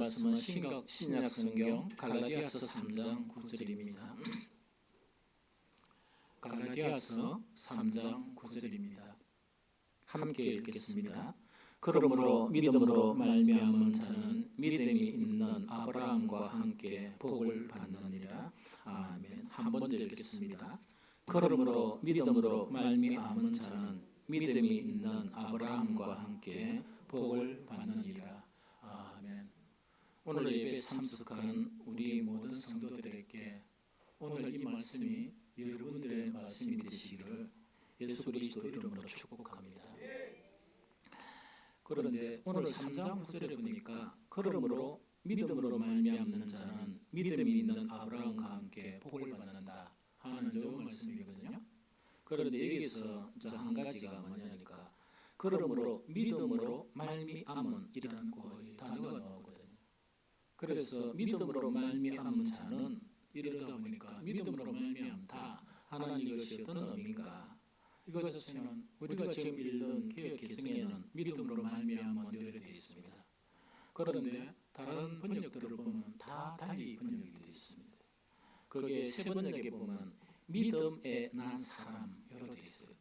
말씀은 신약 성경 갈라디아서 3장 9절입니다. 갈라디아서 3장 9절입니다. 함께 읽겠습니다. 그러므로 믿음으로 말미암은 자는 믿음이 있는 아브라함과 함께 복을 받느니라. 아멘. 한 번 더 읽겠습니다. 그러므로 믿음으로 말미암은 자는 믿음이 있는 아브라함과 함께 복을 받느니라. 아멘. 오늘 예배에 참석한 우리 모든 성도들에게 오늘 이 말씀이 여러분들의 말씀이 되시기를 예수 그리스도 이름으로 축복합니다. 그런데 오늘 3장 9절에 보니까 그러므로 믿음으로 말미암는 자는 믿음이 있는 아브라함과 함께 복을 받는다 하는 좋은 말씀이거든요. 그런데 여기서 한 가지가 뭐냐니까 그러므로 믿음으로 말미암은 이라는 단어가 나오거든요. 그래서 믿음으로 말미암은 자는 이러다 보니까 믿음으로 말미암다 하는 이것이 어떤 의미인가? 이것에서는 우리가 지금 읽는 개역 개성에는 믿음으로 말미암은 이렇게 되어 있습니다. 그런데 다른 번역들을 보면 다 달리 번역이 되어 있습니다. 그게 세 번역에 보면 믿음에 난 사람 이렇게 되어 있어요.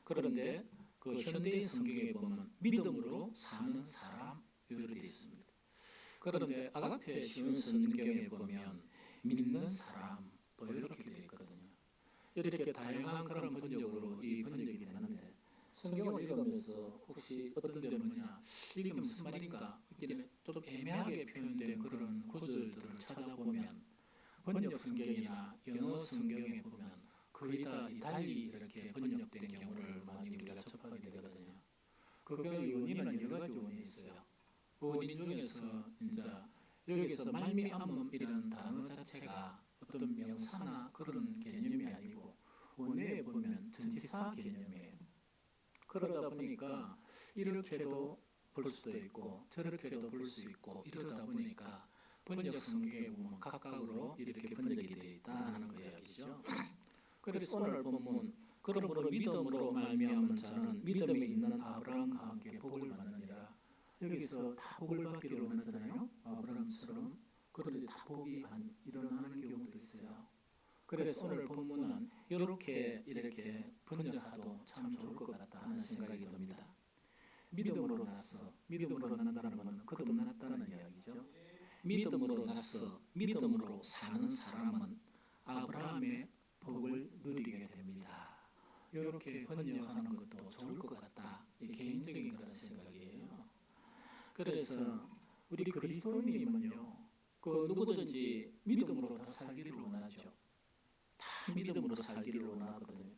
그런데 그 현대의 성경에 보면 믿음으로 사는 사람 이렇게 되어 있습니다. 그런데 아가페 쉬운 성경에 보면 믿는 사람 또 이렇게 되어 있거든요. 이렇게 다양한 그런 번역으로 이 번역이 되는데 성경을 읽으면서 혹시 어떤 데는 뭐냐 이게 무슨 말인가 좀 애매하게 표현된 그런 구절들을 찾아보면 번역 성경이나 영어 성경에 보면 거의 다 달리 이렇게 번역된 경우를 많이 우리가 접하게 되거든요. 그 원인은 여러 가지 원인이 있어요. 그 원인 중에서 이제 여기서 말미암음이라는 단어 자체가 어떤 명사나 그런 개념이 아니고 원어에 보면 전치사 개념이에요. 그러다 보니까 이렇게도 볼 수도 있고 저렇게도 볼 수 있고 이러다 보니까 번역 성경에 보면 각각으로 이렇게 번역이 되어 있다는 거예요. 그래서 오늘 본문 그러므로 믿음으로 말미암은 자는 믿음이 있는 아브라함과 함께 복을 받느니라. 여기서 다 복을 받기를 원하잖아요. 아브라함처럼. 그런데 다 복이 안 일어나는 경우도 있어요. 그래서 오늘 본문은 이렇게 번역해도 참 좋을 것 같다 하는 생각이 듭니다. 믿음으로 나서 믿음으로 난다는 것은 거듭났다는 이야기죠. 믿음으로 나서 믿음으로 사는 사람은 아브라함의 복을 누리게 됩니다. 이렇게 번역하는 것도 좋을 것 같다. 이 개인적인 그런 생각이에요. 그래서 우리 그리스도인이면요, 누구든지 믿음으로 다 살기를 원하죠. 다 믿음으로 살기를 원하거든요.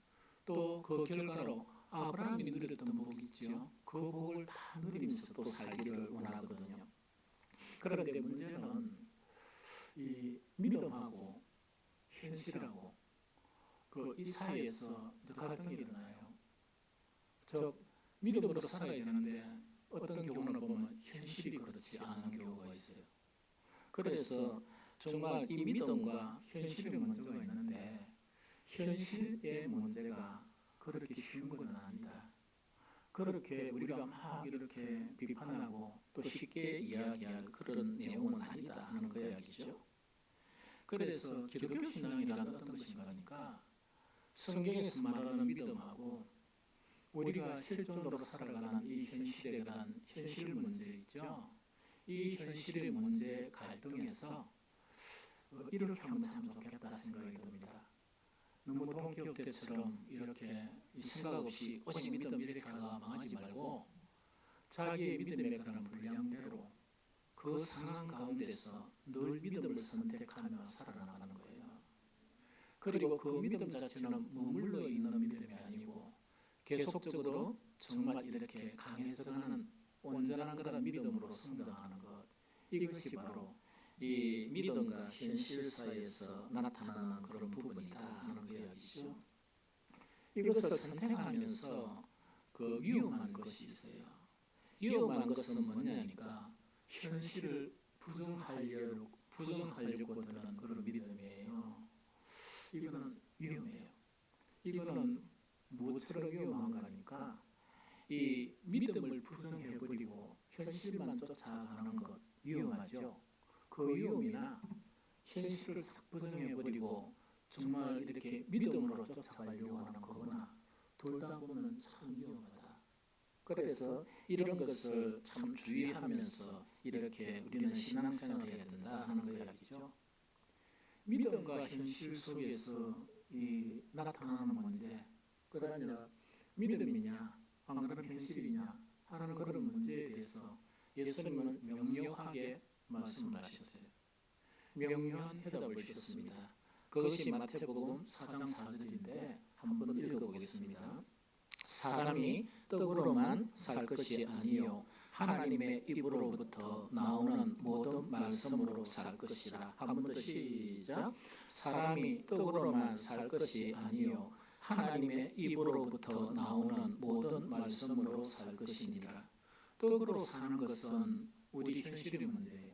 또 그 결과로 아브라함이 누렸던 복이 있죠. 그 복을 다 누리면서 또 살기를 원하거든요. 그런데 문제는 이 믿음하고 현실하고 이 사이에서 갈등이 일어나요. 즉 믿음으로 살아야 되는데 어떤 경우는 보면 현실이 그렇지 않은 경우가 있어요. 그래서 정말 이 믿음과 현실의 문제가 있는데 현실의 문제가 그렇게 쉬운 건 아니다. 그렇게 우리가 막 이렇게 비판하고 또 쉽게 이야기할 그런 내용은 아니다 하는 그 이야기죠. 그래서 기독교 신앙이란 어떤 것인가 하니까 성경에서 말하는 믿음하고 우리가 실존으로 살아가는 이 현실에 대한 현실 문제 있죠. 이 현실의 문제 갈등에서 이렇게 하면 참 좋겠다 생각이 듭니다. 너무 동기업 때처럼 이렇게 생각 없이 오직 믿음 이렇게 하다가 망하지 말고 자기의 믿음에 관한 분량대로 그 상황 가운데서 늘 믿음을 선택하며 살아나가는 거예요. 그리고 그 믿음 자체는 머물러 있는 믿음이 아니고 계속적으로 정말 이렇게 강해서 가는 온전한 그런 믿음으로 성장하는 것, 이것이 바로 이 믿음과 현실 사이에서 나타나는 그런 부분이다 하는 그 이야기죠. 이것을 선택하면서 위험한 것이 있어요. 위험한 것은 뭐냐니까 현실을 부정하려고 드는 그런 믿음이에요. 이거는 위험해요. 이거는 무엇처럼 위험한가 하니까 이 믿음을 부정해버리고 현실만 쫓아가는 것, 위험하죠. 그 위험이나 현실을 싹 부정해버리고 정말 이렇게 믿음으로 쫓아가려고 하는 거거나 둘 다 보면 참 위험하다. 그래서 이런 것을 참 주의하면서 이렇게 우리는 신앙생활을 해야 된다 하는 거 이야기죠. 믿음과 현실 속에서 이 나타나는 문제, 그게 아니라 믿음이냐 안 그러면 현실이냐 하는 그런 문제에 대해서 예수님은 명료하게 말씀을 하셨어요. 명료한 해답을 주셨습니다. 그것이 마태복음 4장 4절인데 한번 읽어보겠습니다. 사람이 떡으로만 살 것이 아니요 하나님의 입으로부터 나오는 모든 말씀으로 살 것이라. 한 번 더 시작. 사람이 떡으로만 살 것이 아니요 하나님의 입으로부터 나오는 모든 말씀으로 살 것이니라. 떡으로 사는 것은 우리 현실의 문제예요.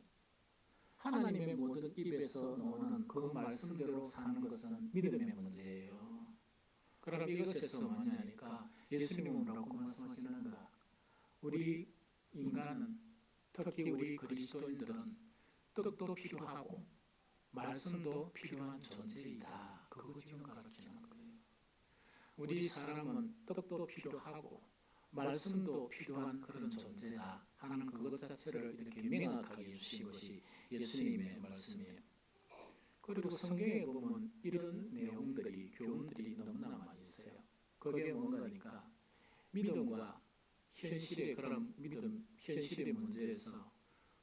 하나님의 모든 입에서 나오는 그 말씀대로 사는 것은 믿음의 문제예요. 그럼 이것에서 뭐냐니까 예수님은 뭐라고 말씀하시는가? 우리 인간은, 특히 우리 그리스도인들은 떡도 필요하고 말씀도 필요한 존재이다. 그거 지금 가르치는 거예요. 우리 사람은 떡도 필요하고 말씀도 필요한 그런 존재다 하는 그것 자체를 이렇게 명확하게 해주신 것이 예수님의 말씀이에요. 그리고 성경에 보면 이런 내용들이, 교훈들이 너무나 많이 있어요. 그게 뭔가니까 믿음과 현실의 그런 믿음, 현실의 문제에서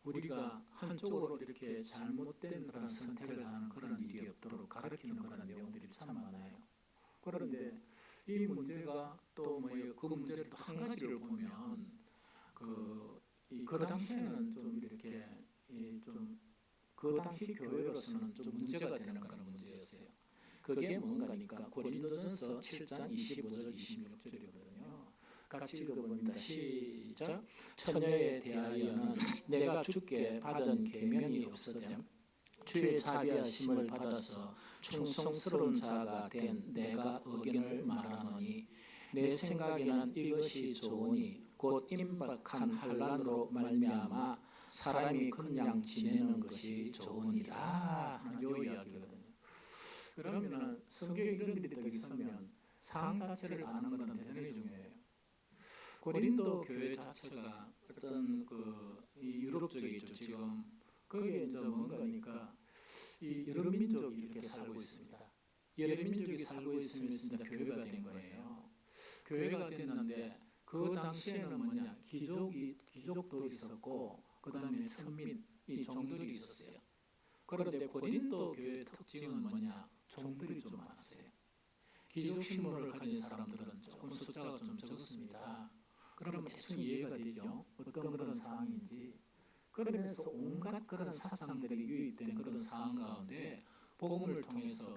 우리가 한쪽으로 이렇게 잘못된 그런 선택을 하는 그런 일이 없도록 가르치는 그런 내용들이 참 많아요. 그런데 이 문제가 또 뭐예요? 그 문제를 또 한 가지를 보면 그 당시에는 좀 이렇게 좀 그 당시 교회로서는 좀 문제가 되는 그런 문제였어요. 그게 뭔가니까 고린도전서 7장 25절 26절이거든요. 같이 읽어봅니다. 시작. 처녀에 대하여는 내가 주께 받은 계명이 없으되 주의 자비하심을 받아서 충성스러운 자가 된 내가 의견을 말하노니 내 생각에는 이것이 좋으니 곧 임박한 환난으로 말미암아 사람이 그냥 지내는 것이 좋으니라 하는 요 이야기거든요. 그러면 성경에 이런 일이 딱 있으면 상황 자체를 아는 것은 대단히 중요해요. 고린도 교회 자체가 어떤 이 유럽 쪽이죠. 지금 거기에 이제 뭔가니까 이 여러 민족이 이렇게 살고 있습니다. 여러 민족이 살고 있으면 진짜 교회가 된 거예요. 교회가 됐는데 그 당시에는 뭐냐 귀족도 있었고 그 다음에 천민 이 종들이 있었어요. 그런데 고린도 교회의 특징은 뭐냐? 종들이 좀 많았어요. 귀족 신분을 가진 사람들은 조금 숫자가 좀 적었습니다. 그러면 대충 이해가 되죠. 어떤 그런 상황인지. 그러면서 온갖 그런 사상들이 유입된 그런 상황 가운데 복음을 통해서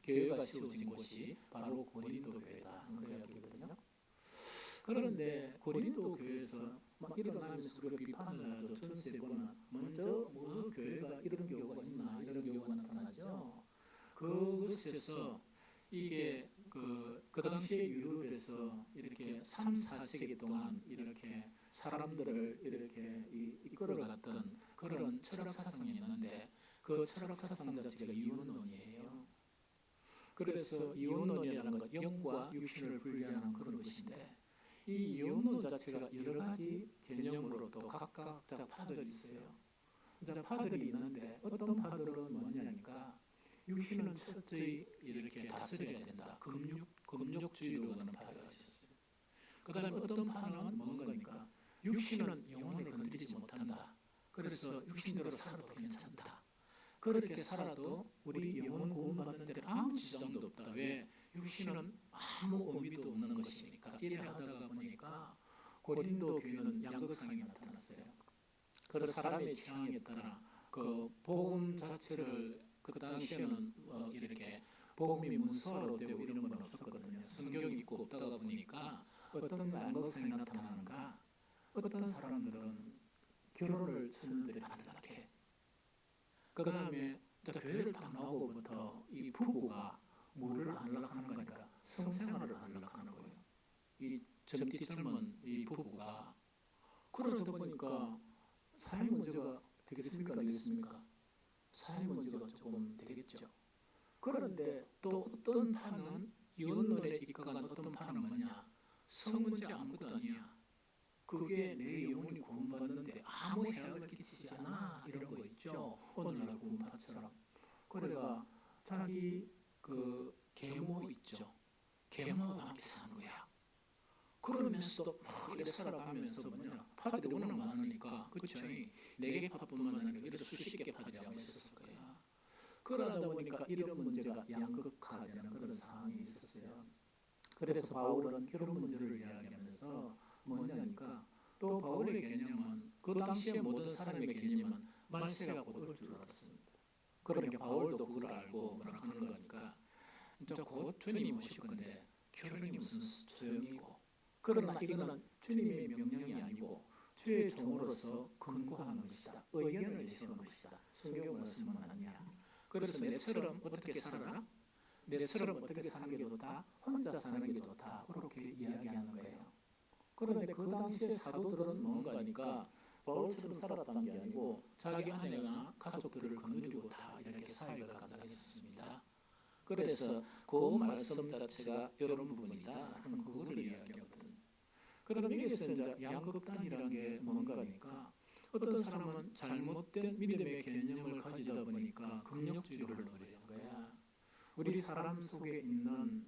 교회가 세워진 곳이 바로 고린도 교회다 하는 그 이야기거든요. 그런데 고린도 교회에서 막 일어나면서 우리가 비판을 하죠. 전세보나 먼저 뭐 교회가 이런 경우가 있나 이런 경우가 나타나죠. 그것에서 이게 그 당시에 유럽에서 이렇게 3, 4세기 동안 이렇게 사람들을 이렇게 이끌어갔던 그런 철학 사상이 있는데 그 철학 사상 자체가 이원론이에요. 그래서 이원론이라는 것, 영과 육신을 분리하는 그런 것인데 이 이원론 자체가 여러 가지 개념으로 또 각각 파들이 있어요. 파들이 있는데 어떤 파들은 뭐냐니까 육신은 철저히 이렇게 다스려야 된다. 금욕주의로 하는 파가 있었어요. 그 다음에 어떤 파는 뭔가니까 육신은 영혼을 건드리지 못한다. 그래서 육신대로 살아도 괜찮다. 그렇게 살아도 우리 영혼 구원받는 데는 아무 지장도 없다. 왜? 육신은 아무 의미도 없는 것이니까. 이래 하다가 보니까 고린도 교회는 양극상이 나타났어요. 그래서 사람의 취향에 따라 그 복음 자체를 그 당시에는 이렇게 복음이 문서화로 되고 이런 건 없었거든요. 성경이 있고 없다가 보니까 어떤 양극상이 나타나는가? 어떤 사람들은 결혼을 처녀들이 안락해. 그 다음에 교회를 딱 나오고부터 이 부부가 뭐를 안락하는 거니까 성생활을 안락하는 거예요. 이 젊디 젊은 이 부부가 그러다 보니까 사회 문제가 되겠습니까? 되겠습니까? 사회 문제가 조금 되겠죠. 그런데 또 어떤 판은 이혼론에 입각한 어떤 판은 뭐냐? 성 문제 아무것도 아니야. 그게 내 영혼이 구원받는데 아무 해악을 끼치지 않아. 이런 거 있죠. 오늘날 구원파처럼. 그래가 자기 그 계모 있죠. 계모와 함께 사는 거야. 그러면서도 막 이렇게 살아가면서 뭐냐? 파들이 워낙 많으니까 그쵸? 4개 파뿐만 아니라 이렇게 수십 개 파들이 아마 있었을 거야. 그러다 보니까 이런 문제가 양극화되는 그런 상황이 있었어요. 그래서 바울은 결혼 문제를 이야기하면서 뭐냐니까 또 바울의 개념은 그 당시에 모든 사람의 개념은 말세가 곧 올 줄 알았습니다. 그러니까 바울도 그걸 알고 뭐라 하는 거니까 이제 곧 주님이 오실 건데 결혼이 무슨 소용이고, 그러나 이거는 주님의 명령이 아니고 주의 종으로서 근거하는 것이다. 의견을 내세우는 것이다. 성경 말씀은 아니야. 그래서 내처럼 어떻게 살아라? 내처럼 어떻게 사는 게 좋다? 혼자 사는 게 좋다. 그렇게 이야기하는 거예요. 그런데 그 당시에 사도들은 뭔가니까 바울처럼 살았다는 게 아니고 자기 아내나 가족들을 거느리고 다 이렇게 사역을 감당했었습니다. 그래서 그 말씀 자체가 이런 부분이다 하는 그거를 이야기하거든. 그럼 여기서 이제 양극단이라는 게 뭔가니까 어떤 사람은 잘못된 믿음의 개념을 가지다 보니까 긍정주의를 노리는 거야. 우리 사람 속에 있는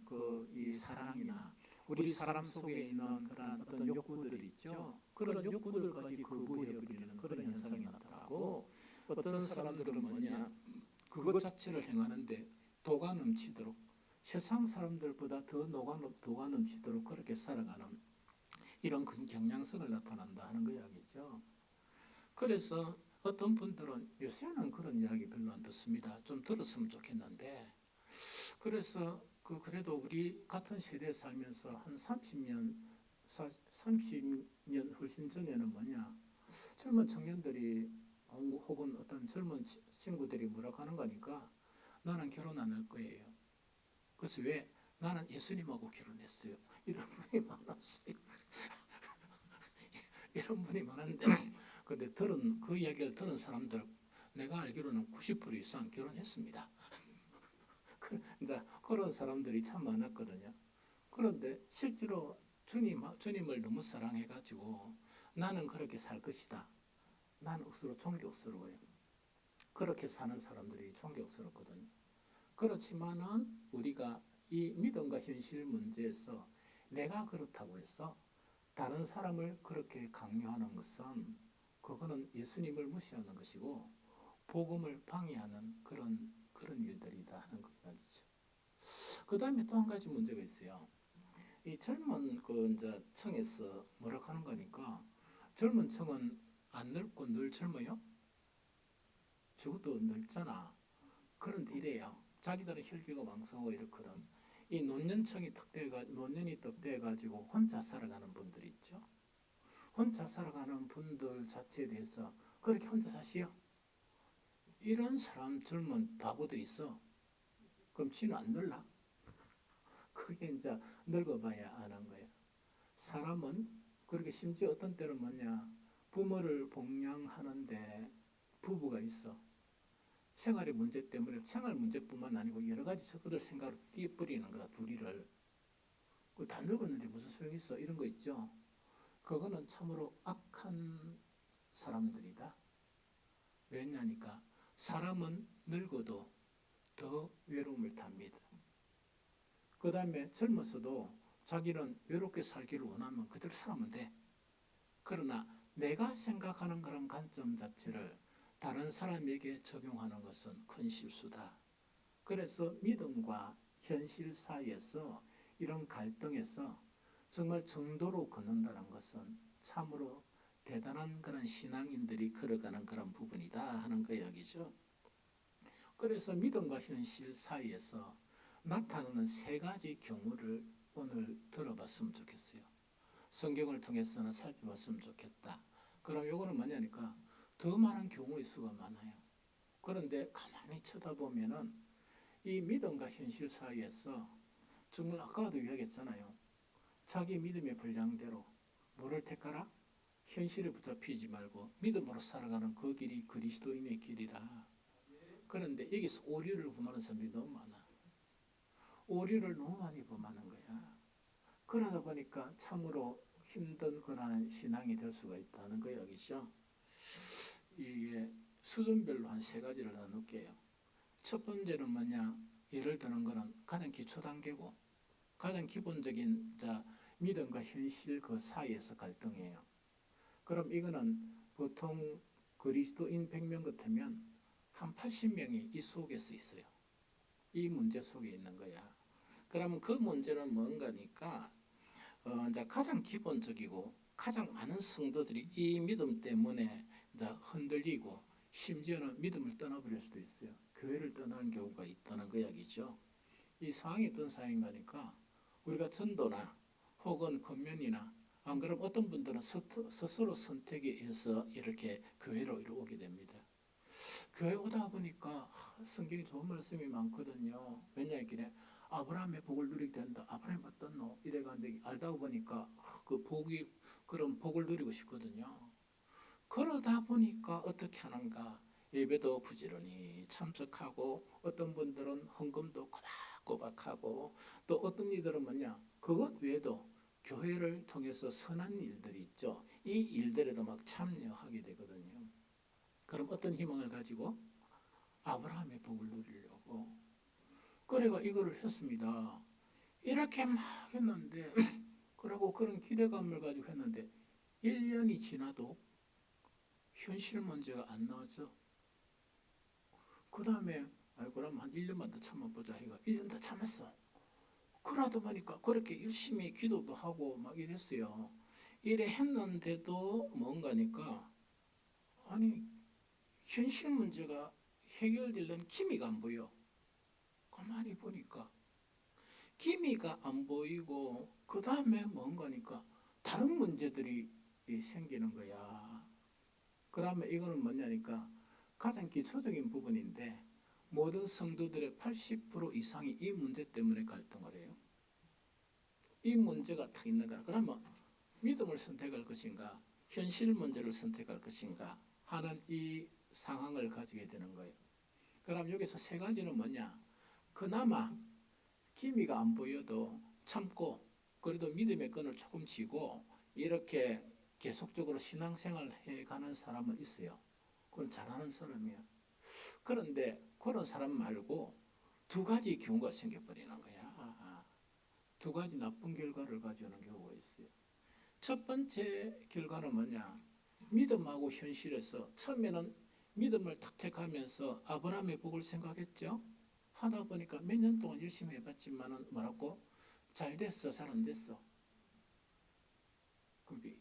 이 사랑이나 우리 사람 속에 있는 그런 어떤 욕구들이 있죠. 그런 욕구들까지 거부해버리는 그런 현상이 나타나고, 어떤 사람들은 뭐냐, 그것 자체를 행하는데 도가 넘치도록, 세상 사람들보다 더 도가 넘치도록 그렇게 살아가는 이런 경향성을 나타난다 하는 거 이야기죠. 그래서 어떤 분들은 요새는 그런 이야기 별로 안 듣습니다. 좀 들었으면 좋겠는데, 그래서 그래도 우리 같은 세대에 살면서 한 30년 훨씬 전에는 뭐냐, 젊은 청년들이 혹은 어떤 젊은 친구들이 뭐라고 하는 거니까 나는 결혼 안 할 거예요. 그래서 왜? 나는 예수님하고 결혼했어요. 이런 분이 많았어요. 이런 분이 많은데 근데 그 이야기를 들은 사람들 내가 알기로는 90% 이상 결혼했습니다. 이제 그런 사람들이 참 많았거든요. 그런데 실제로 주님을 너무 사랑해가지고 나는 그렇게 살 것이다. 나는 억수로 존경스러워요. 그렇게 사는 사람들이 존경스럽거든요. 그렇지만은 우리가 이 믿음과 현실 문제에서 내가 그렇다고 해서 다른 사람을 그렇게 강요하는 것은 그거는 예수님을 무시하는 것이고 복음을 방해하는 그런 일들이다 하는 그 이야기죠. 그 다음에 또 한 가지 문제가 있어요. 이 젊은 이제 층에서 뭐라고 하는 거니까 젊은 층은 안 늙고 늘 젊어요? 죽어도 늙잖아. 그런데 이래요. 자기들은 혈기가 왕성하고 이렇거든. 이 노년층이 노년이 덕대가지고 혼자 살아가는 분들이 있죠. 혼자 살아가는 분들 자체에 대해서 그렇게 혼자 사시오? 이런 사람 젊은 바보들이 있어. 그럼 지는 안 늙나? 그게 이제 늙어봐야 아는 거야. 사람은 그렇게 심지어 어떤 때는 뭐냐, 부모를 복양하는데 부부가 있어. 생활의 문제 때문에 생활 문제뿐만 아니고 여러 가지 그들 생각을 띄뿌리는 거다. 둘이를. 다 늙었는데 무슨 소용이 있어? 이런 거 있죠. 그거는 참으로 악한 사람들이다. 왜냐니까 사람은 늙어도 더 외로움을 탑니다. 그 다음에 젊었어도 자기는 외롭게 살기를 원하면 그대로 살면 돼. 그러나 내가 생각하는 그런 관점 자체를 다른 사람에게 적용하는 것은 큰 실수다. 그래서 믿음과 현실 사이에서 이런 갈등에서 정말 정도로 걷는다는 것은 참으로 대단한 그런 신앙인들이 걸어가는 그런 부분이다 하는 그 이야기죠. 그래서 믿음과 현실 사이에서 나타나는 3가지 경우를 오늘 들어봤으면 좋겠어요. 성경을 통해서는 살펴봤으면 좋겠다. 그럼 요거는 뭐냐니까 더 많은 경우의 수가 많아요. 그런데 가만히 쳐다보면은 이 믿음과 현실 사이에서 정말 아까도 이야기했잖아요. 자기 믿음의 분량대로 뭐를 택하라? 현실에 붙잡히지 말고 믿음으로 살아가는 그 길이 그리스도인의 길이라. 그런데 여기서 오류를 범하는 사람들이 너무 많아. 오류를 너무 많이 범하는 거야. 그러다 보니까 참으로 힘든 그러한 신앙이 될 수가 있다는 거 이야기죠. 이게 수준별로 한 세 가지를 나눌게요. 첫 번째는 뭐냐? 예를 드는 거는 가장 기초 단계고 가장 기본적인 믿음과 현실 그 사이에서 갈등이에요. 그럼 이거는 보통 그리스도인 100명 같으면 한 80명이 이 속에서 있어요. 이 문제 속에 있는 거야. 그러면 그 문제는 뭔가니까 이제 가장 기본적이고 가장 많은 성도들이 이 믿음 때문에 이제 흔들리고 심지어는 믿음을 떠나버릴 수도 있어요. 교회를 떠나는 경우가 있다는 그 이야기죠. 이 상황이 어떤 상황인가니까 우리가 전도나 혹은 건면이나 안 그러면 어떤 분들은 스스로 선택에 의해서 이렇게 교회로 오게 됩니다. 교회 오다 보니까 성경에 좋은 말씀이 많거든요. 왜냐하면 아브라함의 복을 누리게 된다. 아브라함 어떻노? 이래가지고 알다 보니까 그 복이 그런 복을 누리고 싶거든요. 그러다 보니까 어떻게 하는가? 예배도 부지런히 참석하고 어떤 분들은 헌금도 꼬박꼬박하고 또 어떤 이들은 뭐냐? 그것 외에도 교회를 통해서 선한 일들이 있죠. 이 일들에도 막 참여하게 되거든요. 그럼 어떤 희망을 가지고 아브라함의 복을 누리려고 그래가 이거를 했습니다. 이렇게 막 했는데 그리고 그런 기대감을 가지고 했는데 1년이 지나도 현실 문제가 안 나왔죠. 그 다음에 그럼 한 1년만 더 참아보자 해가 1년 더 참았어. 그러다 보니까 그렇게 열심히 기도도 하고 막 이랬어요. 이래 했는데도 뭔가니까 아니 현실 문제가 해결되려는 기미가 안 보여. 가만히 보니까 기미가 안 보이고 그 다음에 뭔가니까 다른 문제들이 생기는 거야. 그러면 이거는 뭐냐니까 가장 기초적인 부분인데 모든 성도들의 80% 이상이 이 문제 때문에 갈등을 해요. 이 문제가 딱 있는 거야. 그러면 믿음을 선택할 것인가 현실 문제를 선택할 것인가 하는 이 상황을 가지게 되는 거예요. 그럼 여기서 세 가지는 뭐냐? 그나마 기미가 안 보여도 참고 그래도 믿음의 끈을 조금 쥐고 이렇게 계속적으로 신앙생활 해가는 사람은 있어요. 그건 잘하는 사람이야. 그런데 그런 사람 말고 두 가지 경우가 생겨버리는 거야. 두 가지 나쁜 결과를 가져오는 경우가 있어요. 첫 번째 결과는 뭐냐? 믿음하고 현실에서 처음에는 믿음을 탁택하면서 아브라함의 복을 생각했죠. 하다 보니까 몇 년 동안 열심히 해봤지만은 뭐라고? 잘 됐어, 잘 안 됐어.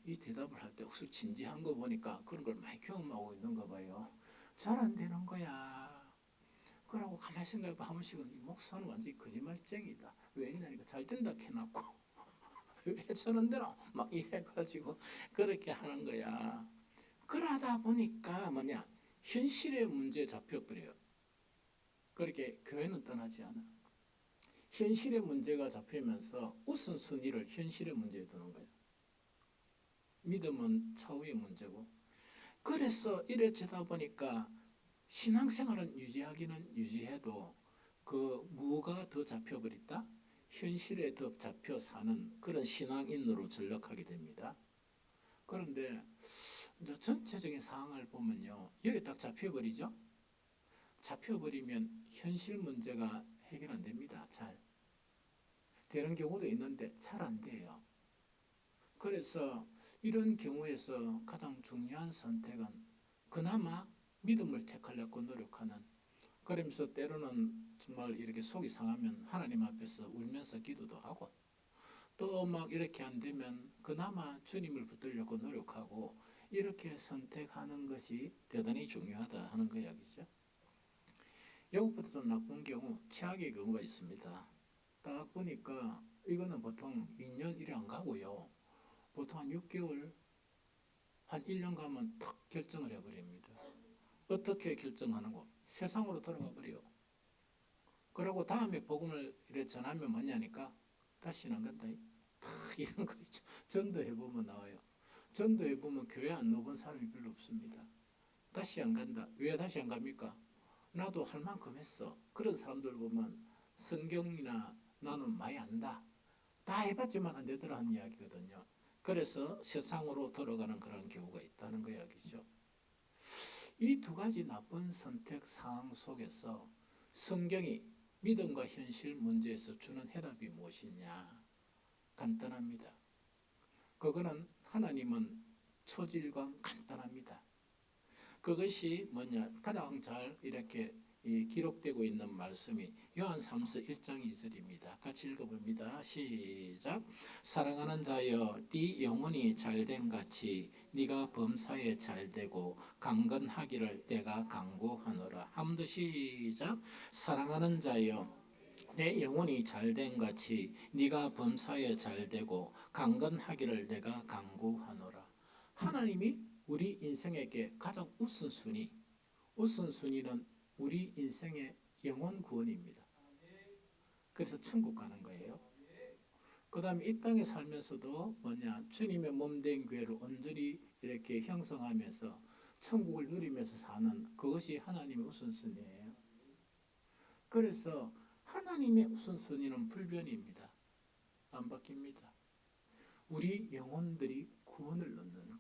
이 대답을 할 때 혹시 진지한 거 보니까 그런 걸 많이 경험하고 있는가 봐요. 잘 안 되는 거야. 그러고 가만히 생각해봐 한 번씩은 이 목사는 완전히 거짓말쟁이다. 왜 있냐니까 잘 된다 해놓고 왜 저런 대로 막 이래가지고 그렇게 하는 거야. 그러다 보니까 뭐냐 현실의 문제에 잡혀버려요. 그렇게 교회는 떠나지 않아. 현실의 문제가 잡히면서 우선순위를 현실의 문제에 두는 거예요. 믿음은 차후의 문제고. 그래서 이래지다 보니까 신앙생활은 유지하기는 유지해도 그 무가 더 잡혀버렸다? 현실에 더 잡혀 사는 그런 신앙인으로 전락하게 됩니다. 그런데 이제 전체적인 상황을 보면요. 여기 딱 잡혀버리죠? 잡혀버리면 현실 문제가 해결 안 됩니다. 잘. 되는 경우도 있는데 잘 안 돼요. 그래서 이런 경우에서 가장 중요한 선택은 그나마 믿음을 택하려고 노력하는 그러면서 때로는 정말 이렇게 속이 상하면 하나님 앞에서 울면서 기도도 하고 또 막 이렇게 안 되면 그나마 주님을 붙들려고 노력하고 이렇게 선택하는 것이 대단히 중요하다 하는 그 이야기죠. 이것보다 좀 나쁜 경우 최악의 경우가 있습니다. 딱 보니까 이거는 보통 2년 이래 안 가고요. 보통 한 6개월, 한 1년 가면 탁 결정을 해버립니다. 어떻게 결정하는 거? 세상으로 돌아가 버려. 그러고 다음에 복음을 이래 전하면 뭐냐니까 다시는 안 간다. 탁 이런 거 있죠. 전도해 보면 나와요. 전도에 보면 교회 안 넣어본 사람이 별로 없습니다. 다시 안 간다. 왜 다시 안 갑니까? 나도 할 만큼 했어. 그런 사람들 보면 성경이나 나는 많이 안다. 다 해봤지만 안 되더라는 이야기거든요. 그래서 세상으로 돌아가는 그런 경우가 있다는 그 이야기죠. 이 두 가지 나쁜 선택 상황 속에서 성경이 믿음과 현실 문제에서 주는 해답이 무엇이냐? 간단합니다. 그거는 하나님은 초질과 간단합니다. 그것이 뭐냐? 가장 잘 이렇게 기록되고 있는 말씀이 요한 3서 1장 2절입니다. 같이 읽어봅니다. 시작. 사랑하는 자여, 네 영혼이 잘된 같이 네가 범사에 잘되고 강건하기를 내가 간구하노라. 한번 더 시작. 사랑하는 자여, 내 영혼이 잘된 같이 네가 범사에 잘되고 강건하기를 내가 간구하노라. 하나님이 우리 인생에게 가장 우선순위는 우리 인생의 영혼 구원입니다. 그래서 천국 가는 거예요. 그 다음에 이 땅에 살면서도 뭐냐, 주님의 몸된 교회를 온전히 이렇게 형성하면서 천국을 누리면서 사는 그것이 하나님의 우선순위예요. 그래서 하나님의 우선순위는 불변입니다. 안 바뀝니다. 우리 영혼들이 구원을 얻는 거예요.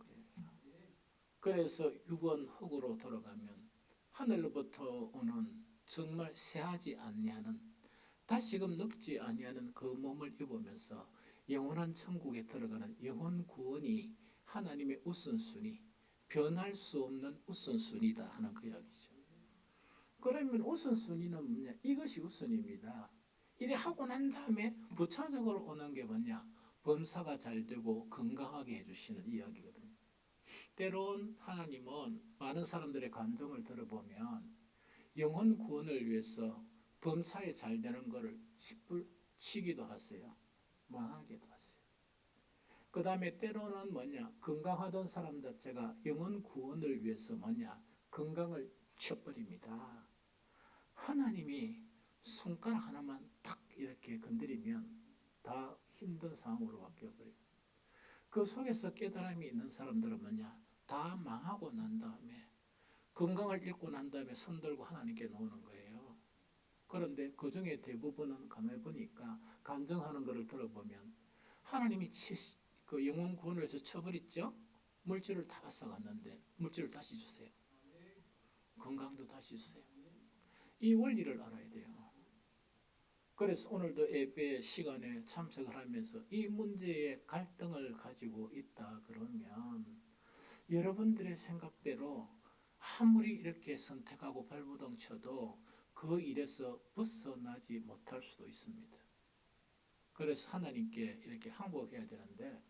그래서 육은 흙으로 돌아가면 하늘로부터 오는 정말 새하지 아니하는 다시금 늙지 아니하는 그 몸을 입으면서 영원한 천국에 들어가는 영혼 구원이 하나님의 우선순위, 변할 수 없는 우선순위다 하는 그 이야기죠. 그러면 우선순위는 뭐냐? 이것이 우선입니다. 이래 하고 난 다음에 부차적으로 오는 게 뭐냐? 범사가 잘 되고 건강하게 해주시는 이야기거든요. 때론 하나님은 많은 사람들의 감정을 들어보면 영혼 구원을 위해서 범사에 잘 되는 것을 치기도 하세요. 망하게도 하세요. 그 다음에 때로는 뭐냐? 건강하던 사람 자체가 영혼 구원을 위해서 뭐냐? 건강을 쳐버립니다. 하나님이 손가락 하나만 탁 이렇게 건드리면 다 힘든 상황으로 바뀌어버려요. 그 속에서 깨달음이 있는 사람들은 뭐냐? 다 망하고 난 다음에 건강을 잃고 난 다음에 손 들고 하나님께 나오는 거예요. 그런데 그 중에 대부분은 가만히 보니까 간증하는 것을 들어보면 하나님이 그 영혼 구원을 해서 쳐버렸죠? 물질을 다 앗아갔는데 물질을 다시 주세요. 건강도 다시 주세요. 이 원리를 알아야 돼요. 그래서 오늘도 예배 시간에 참석을 하면서 이 문제의 갈등을 가지고 있다 그러면 여러분들의 생각대로 아무리 이렇게 선택하고 발버둥 쳐도 그 일에서 벗어나지 못할 수도 있습니다. 그래서 하나님께 이렇게 항복해야 되는데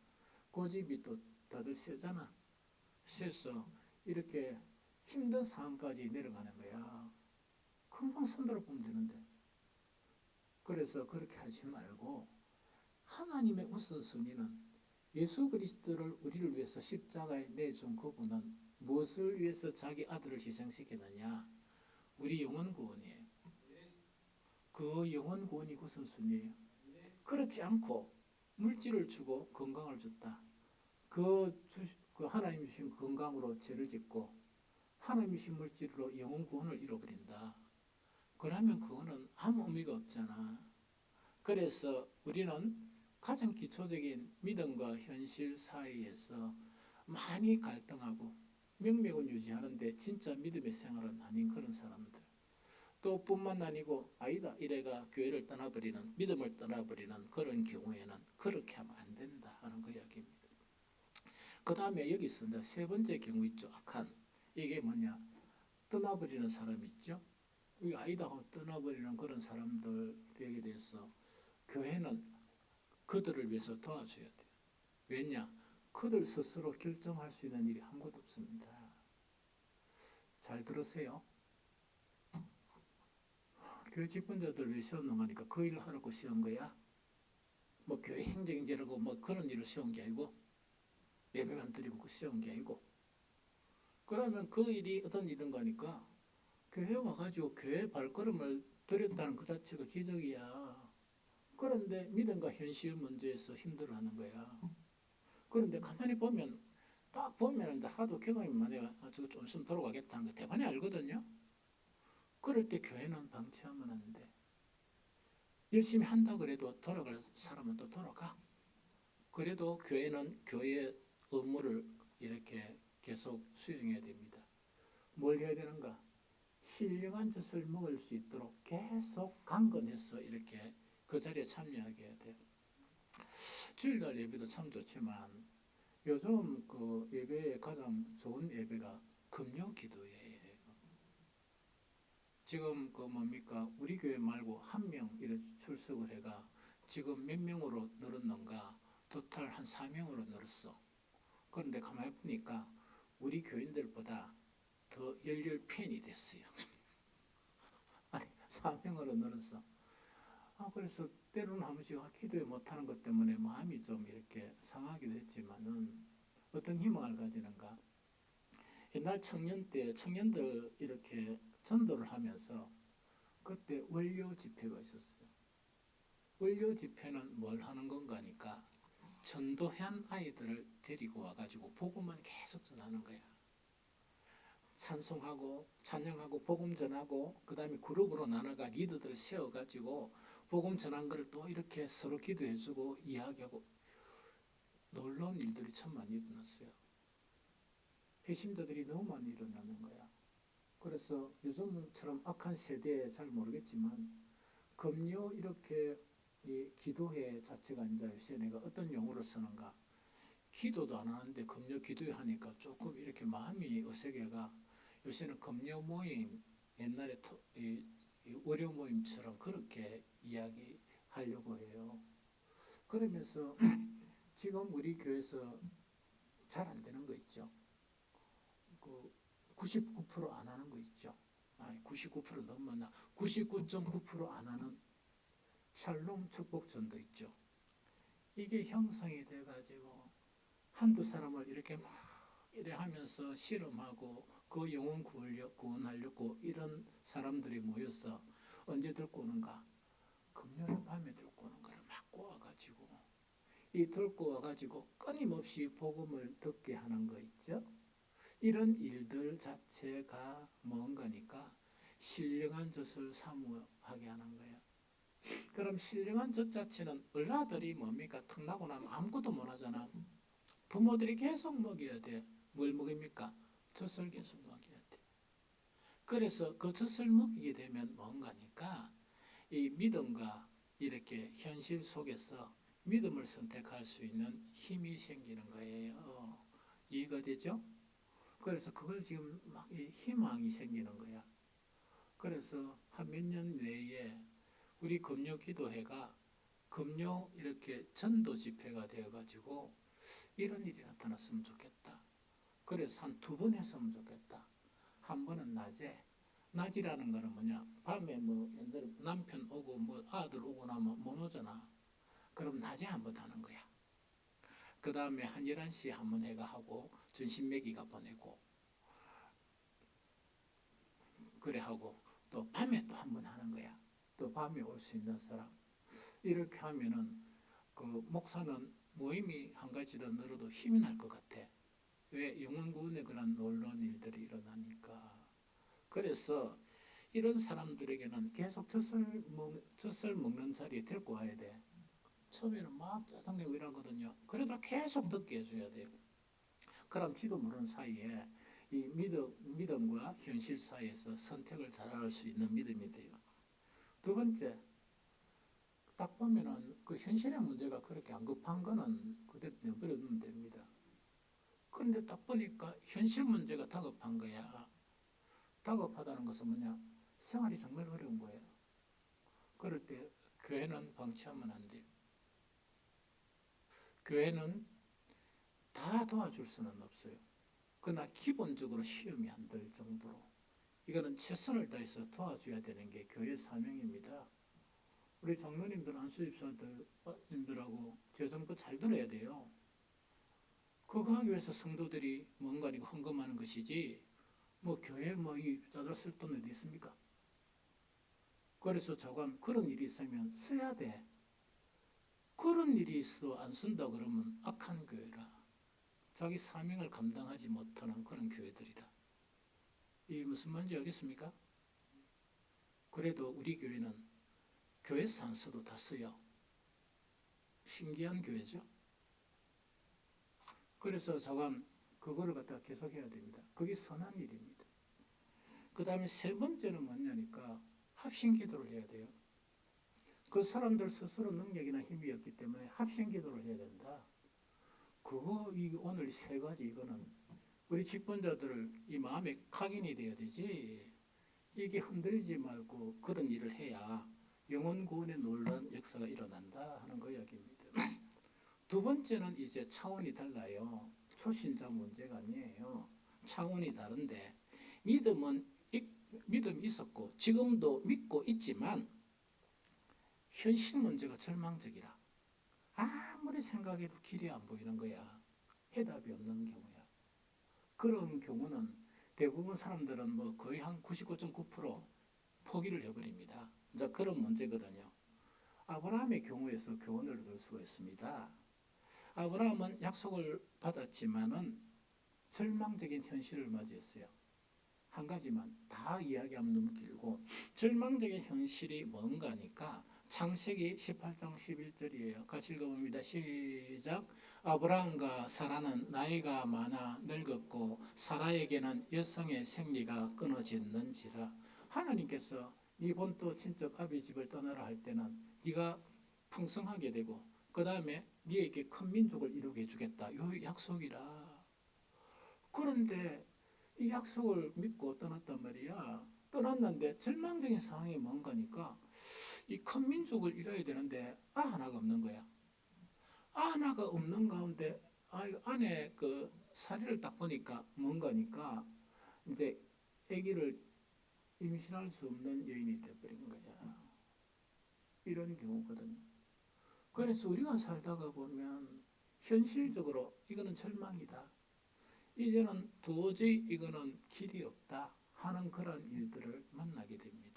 고집이 또 다들 세잖아. 세서 이렇게 힘든 상황까지 내려가는 거야. 금방 손들어 보면 되는데. 그래서 그렇게 하지 말고 하나님의 우선순위는 예수 그리스도를 우리를 위해서 십자가에 내준 그분은 무엇을 위해서 자기 아들을 희생시키느냐? 우리 영혼 구원이에요. 그 영혼 구원이 우선순위예요. 그렇지 않고 물질을 주고 건강을 줬다. 그 하나님 주신 건강으로 죄를 짓고 하나님 주신 물질로 영혼 구원을 잃어버린다. 그러면 그거는 아무 의미가 없잖아. 그래서 우리는 가장 기초적인 믿음과 현실 사이에서 많이 갈등하고 명맥을 유지하는데 진짜 믿음의 생활은 아닌 그런 사람들. 또 뿐만 아니고 아니다 이래가 교회를 떠나버리는 믿음을 떠나버리는 그런 경우에는 그렇게 하면 안 된다 하는 그 이야기입니다. 그 다음에 여기 있습니다. 세 번째 경우 있죠. 악한. 이게 뭐냐. 떠나버리는 사람 있죠. 이 아이다 하고 떠나버리는 그런 사람들에게 대해서 교회는 그들을 위해서 도와줘야 돼요. 왜냐? 그들 스스로 결정할 수 있는 일이 아무것도 없습니다. 잘 들으세요. 교회 직분자들 왜 시험 넘어가니까 그 일을 하라고 시험 거야? 뭐 교회 행정제라고 뭐 그런 일을 시험 게 아니고 예배만 드리고 시험 게 아니고 그러면 그 일이 어떤 일인 거니까 교회 와가지고 교회 발걸음을 들였다는 그 자체가 기적이야. 그런데 믿음과 현실 문제에서 힘들어하는 거야. 그런데 가만히 보면 딱 보면 이제 하도 기도하면 내가 저거 좀 있으면 돌아가겠다는 거 대번에 알거든요. 그럴 때 교회는 방치하면 안 돼. 열심히 한다 그래도 돌아갈 사람은 또 돌아가. 그래도 교회는 교회의 업무를 이렇게 계속 수행해야 됩니다. 뭘 해야 되는가? 신령한 젖을 먹을 수 있도록 계속 강건해서 이렇게 그 자리에 참여하게 해야 돼요. 주일날 예배도 참 좋지만 요즘 그 예배의 가장 좋은 예배가 금요 기도예요. 지금 그 뭡니까? 우리 교회 말고 한 명 이렇게 출석을 해가 지금 몇 명으로 늘었는가? 토탈 한 4명으로 늘었어. 그런데 가만히 보니까 우리 교인들보다 더 열렬 팬이 됐어요. 아니 4명으로 늘었어. 그래서 때로는 한 번씩 기도에 못하는 것 때문에 마음이 좀 이렇게 상하기도 했지만은 어떤 희망을 가지는가? 옛날 청년 때 청년들 이렇게 전도를 하면서 그때 원료 집회가 있었어요. 원료 집회는 뭘 하는 건가니까 전도한 아이들을 데리고 와가지고 복음만 계속 전하는 거야. 찬송하고 찬양하고 복음 전하고 그 다음에 그룹으로 나눠가 리더들 세워가지고 복음 전한 거를 또 이렇게 서로 기도해주고 이야기하고 놀라운 일들이 참 많이 일어났어요. 회심자들이 너무 많이 일어나는 거야. 그래서 요즘처럼 악한 세대에 잘 모르겠지만 금요 이렇게 이 기도회 자체가 이제 요새 내가 어떤 용어를 쓰는가? 기도도 안 하는데 금요 기도회 하니까 조금 이렇게 마음이 어색해가 요새는 금요 모임 옛날에 이 월요 모임처럼 그렇게 이야기하려고 해요. 그러면서 지금 우리 교회에서 잘 안 되는 거 있죠. 그 99%안 하는 거 있죠. 아니 99% 너무 많나? 99.9%안 하는 샬롬 축복전도 있죠. 이게 형성이 돼가지고 한두 사람을 이렇게 막 이래 하면서 실험하고 그 영혼 구원하려고 이런 사람들이 모여서 언제 들고 오는가? 금요일 밤에 들고 오는 거를 막 꼬아가지고 이 들고 와가지고 끊임없이 복음을 듣게 하는 거 있죠. 이런 일들 자체가 뭔가니까 신령한 젖을 사모하게 하는 거예요. 그럼 신령한 젖 자체는 얼라들이 뭡니까? 턱나고 나면 아무것도 못 하잖아. 부모들이 계속 먹여야 돼. 뭘 먹입니까? 젖을 계속 먹여야 돼. 그래서 그 젖을 먹이게 되면 뭔가니까 이 믿음과 이렇게 현실 속에서 믿음을 선택할 수 있는 힘이 생기는 거예요. 이해가 되죠? 그래서 그걸 지금 막 희망이 생기는 거야. 그래서 한 몇 년 내에 우리 금요 기도회가 금요 이렇게 전도 집회가 되어가지고 이런 일이 나타났으면 좋겠다. 그래서 한 두 번 했으면 좋겠다. 한 번은 낮에. 낮이라는 거는 뭐냐? 밤에 뭐 옛날에 남편 오고 뭐 아들 오고 나면 못 오잖아. 그럼 낮에 한 번 하는 거야. 그 다음에 한 11시에 한 번 해가 하고 전신 매기가 보내고 그래 하고 또 밤에 또 한 번 하는 거야. 또 밤에 올 수 있는 사람. 이렇게 하면은 그 목사는 모임이 한 가지 더 늘어도 힘이 날 것 같아. 왜? 영혼 구원에 그런 놀라운 일들이 일어나니까. 그래서 이런 사람들에게는 계속 젖을 먹는 자리에 데리고 와야 돼. 처음에는 막 짜증내고 이러거든요. 그래도 계속 듣게 해줘야 돼요. 그럼 지도 모르는 사이에 이 믿음과 현실 사이에서 선택을 잘할 수 있는 믿음이 돼요. 두 번째, 딱 보면은 그 현실의 문제가 그렇게 안 급한 거는 그대로 내버려 두면 됩니다. 그런데 딱 보니까 현실 문제가 다급한 거야. 다급하다는 것은 뭐냐? 생활이 정말 어려운 거예요. 그럴 때 교회는 방치하면 안 돼요. 교회는 다 도와줄 수는 없어요. 그러나 기본적으로 시험이 안 들 정도로 이거는 최선을 다해서 도와줘야 되는 게 교회 사명입니다. 우리 장로님들, 안수집사님들하고 재정부 잘 들어야 돼요. 그거 하기 위해서 성도들이 뭔가 이거 헌금하는 것이지 뭐 교회 뭐이 짜들 쓸 돈 어디 있습니까? 그래서 저건 그런 일이 있으면 써야 돼. 그런 일이 있어 안 쓴다 그러면 악한 교회라. 자기 사명을 감당하지 못하는 그런 교회들이다. 이 무슨 말인지 알겠습니까? 그래도 우리 교회는 교회 산수도 다 써요. 신기한 교회죠. 그래서 저건 그거를 갖다 계속해야 됩니다. 그게 선한 일입니다. 그 다음에 세 번째는 뭐냐니까 합심기도를 해야 돼요. 그 사람들 스스로 능력이나 힘이 없기 때문에 합심기도를 해야 된다. 그거 오늘 세 가지 이거는 우리 직분자들 이 마음에 각인이 돼야 되지. 이게 흔들리지 말고 그런 일을 해야 영혼 구원의 놀라운 역사가 일어난다 하는 그 이야기입니다. 두 번째는 이제 차원이 달라요. 초신자 문제가 아니에요. 차원이 다른데 믿음이 있었고 지금도 믿고 있지만 현실 문제가 절망적이라. 아무리 생각해도 길이 안 보이는 거야. 해답이 없는 경우야. 그런 경우는 대부분 사람들은 뭐 거의 한 99.9% 포기를 해버립니다. 이제 그런 문제거든요. 아브라함의 경우에서 교훈을 얻을 수가 있습니다. 아브라함은 약속을 받았지만은 절망적인 현실을 맞이했어요. 한 가지만 다 이야기하면 너무 길고 절망적인 현실이 뭔가 하니까 창세기 18장 11절이에요. 같이 읽어봅니다. 시작. 아브라함과 사라는 나이가 많아 늙었고 사라에게는 여성의 생리가 끊어졌는지라. 하나님께서 네 본토 친척 아비 집을 떠나라 할 때는 네가 풍성하게 되고 그 다음에 네에게 큰 민족을 이루게 해주겠다. 요 약속이라. 그런데 이 약속을 믿고 떠났단 말이야. 떠났는데 절망적인 상황이 뭔가니까 이 큰 민족을 이뤄야 되는데 하나가 없는 거야. 하나가 없는 가운데 안에 그 사례를 딱 보니까 뭔가니까 이제 아기를 임신할 수 없는 여인이 되어버린 거야. 이런 경우거든요. 그래서 우리가 살다가 보면 현실적으로 이거는 절망이다. 이제는 도저히 이거는 길이 없다 하는 그런 일들을 만나게 됩니다.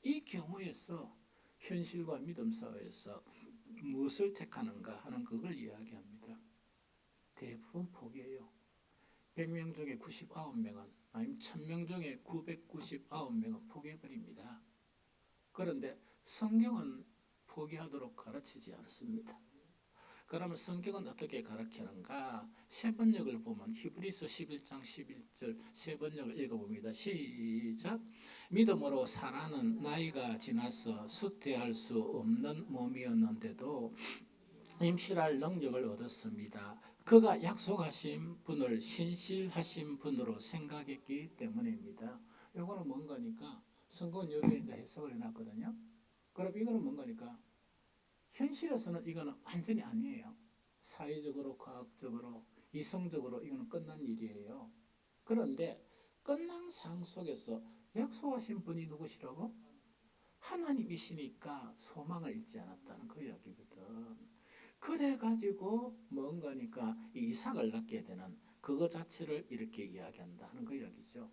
이 경우에서 현실과 믿음 사회에서 무엇을 택하는가 하는 그걸 이야기합니다. 대부분 포기해요. 100명 중에 99명은 아니면 1000명 중에 999명은 포기해버립니다. 그런데 성경은 포기하도록 가르치지 않습니다. 그러면 성경은 어떻게 가르치는가? 세 번역을 보면 히브리서 11장 11절 세 번역을 읽어봅니다. 시작. 믿음으로 사라는 나이가 지나서 수태할 수 없는 몸이었는데도 임신할 능력을 얻었습니다. 그가 약속하신 분을 신실하신 분으로 생각했기 때문입니다. 이거는 뭔가니까 성경은 여기에 이제 해석을 해놨거든요. 그럼 이거는 뭔가니까 현실에서는 이거는 완전히 아니에요. 사회적으로, 과학적으로, 이성적으로 이거는 끝난 일이에요. 그런데 끝난 상황 속에서 약속하신 분이 누구시라고? 하나님이시니까 소망을 잃지 않았다는 그 이야기거든. 그래가지고 뭔가니까 이삭을 낳게 되는 그거 자체를 이렇게 이야기한다는 그 이야기죠.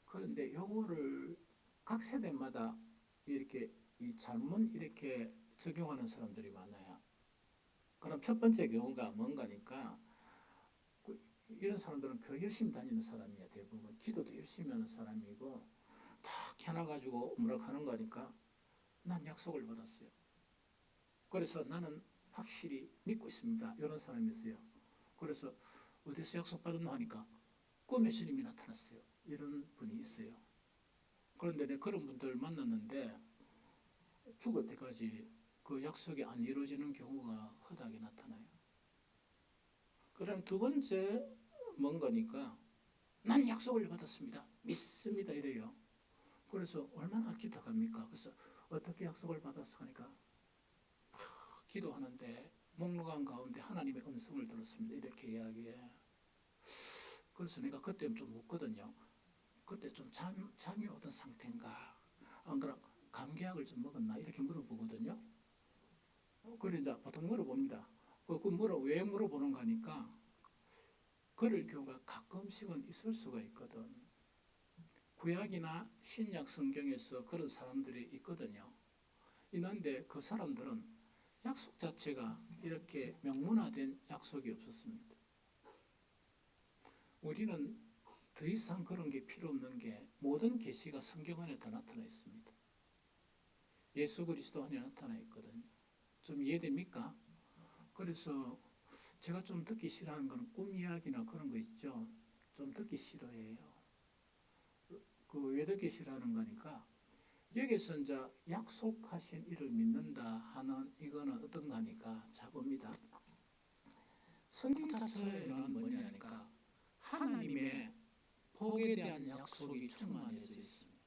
그런데 요거를 각 세대마다 이렇게 이 잘못 이렇게 적용하는 사람들이 많아요. 그럼 첫 번째 경우가 뭔가니까 이런 사람들은 교회 열심히 다니는 사람이야. 대부분 기도도 열심히 하는 사람이고 다 켜놔가지고 뭐라 하는 거니까 난 약속을 받았어요. 그래서 나는 확실히 믿고 있습니다. 이런 사람이 있어요. 그래서 어디서 약속 받았나 하니까 꿈에 주님이 나타났어요. 이런 분이 있어요. 그런데 내가 그런 분들 만났는데 죽을 때까지 그 약속이 안 이루어지는 경우가 허다하게 나타나요. 그럼 두 번째 뭔가니까 난 약속을 받았습니다. 믿습니다. 이래요. 그래서 얼마나 기도합니까? 그래서 어떻게 약속을 받았어 하니까 기도하는데 목록한 가운데 하나님의 음성을 들었습니다. 이렇게 이야기해. 그래서 내가 그때 좀 묻거든요. 그때 좀 잠이 오던 상태인가? 안 그럼 감기약을 좀 먹었나? 이렇게 물어보거든요. 그래 이제 보통 물어봅니다. 왜 물어보는가 하니까 그럴 경우가 가끔씩은 있을 수가 있거든. 구약이나 신약 성경에서 그런 사람들이 있거든요. 있는데 그 사람들은 약속 자체가 이렇게 명문화된 약속이 없었습니다. 우리는 더 이상 그런 게 필요 없는 게 모든 계시가 성경 안에 다 나타나 있습니다. 예수 그리스도 안에 나타나 있거든요. 좀 이해됩니까? 그래서 제가 좀 듣기 싫어하는 건 꿈 이야기나 그런 거 있죠. 좀 듣기 싫어해요. 그 왜 듣기 싫어하는 거니까 여기서 이제 약속하신 이를 믿는다 하는 이거는 어떤 거니까 자 봅니다. 성경 자체에는 뭐냐니까 하나님의 복에 대한 약속이 충만해져 있습니다.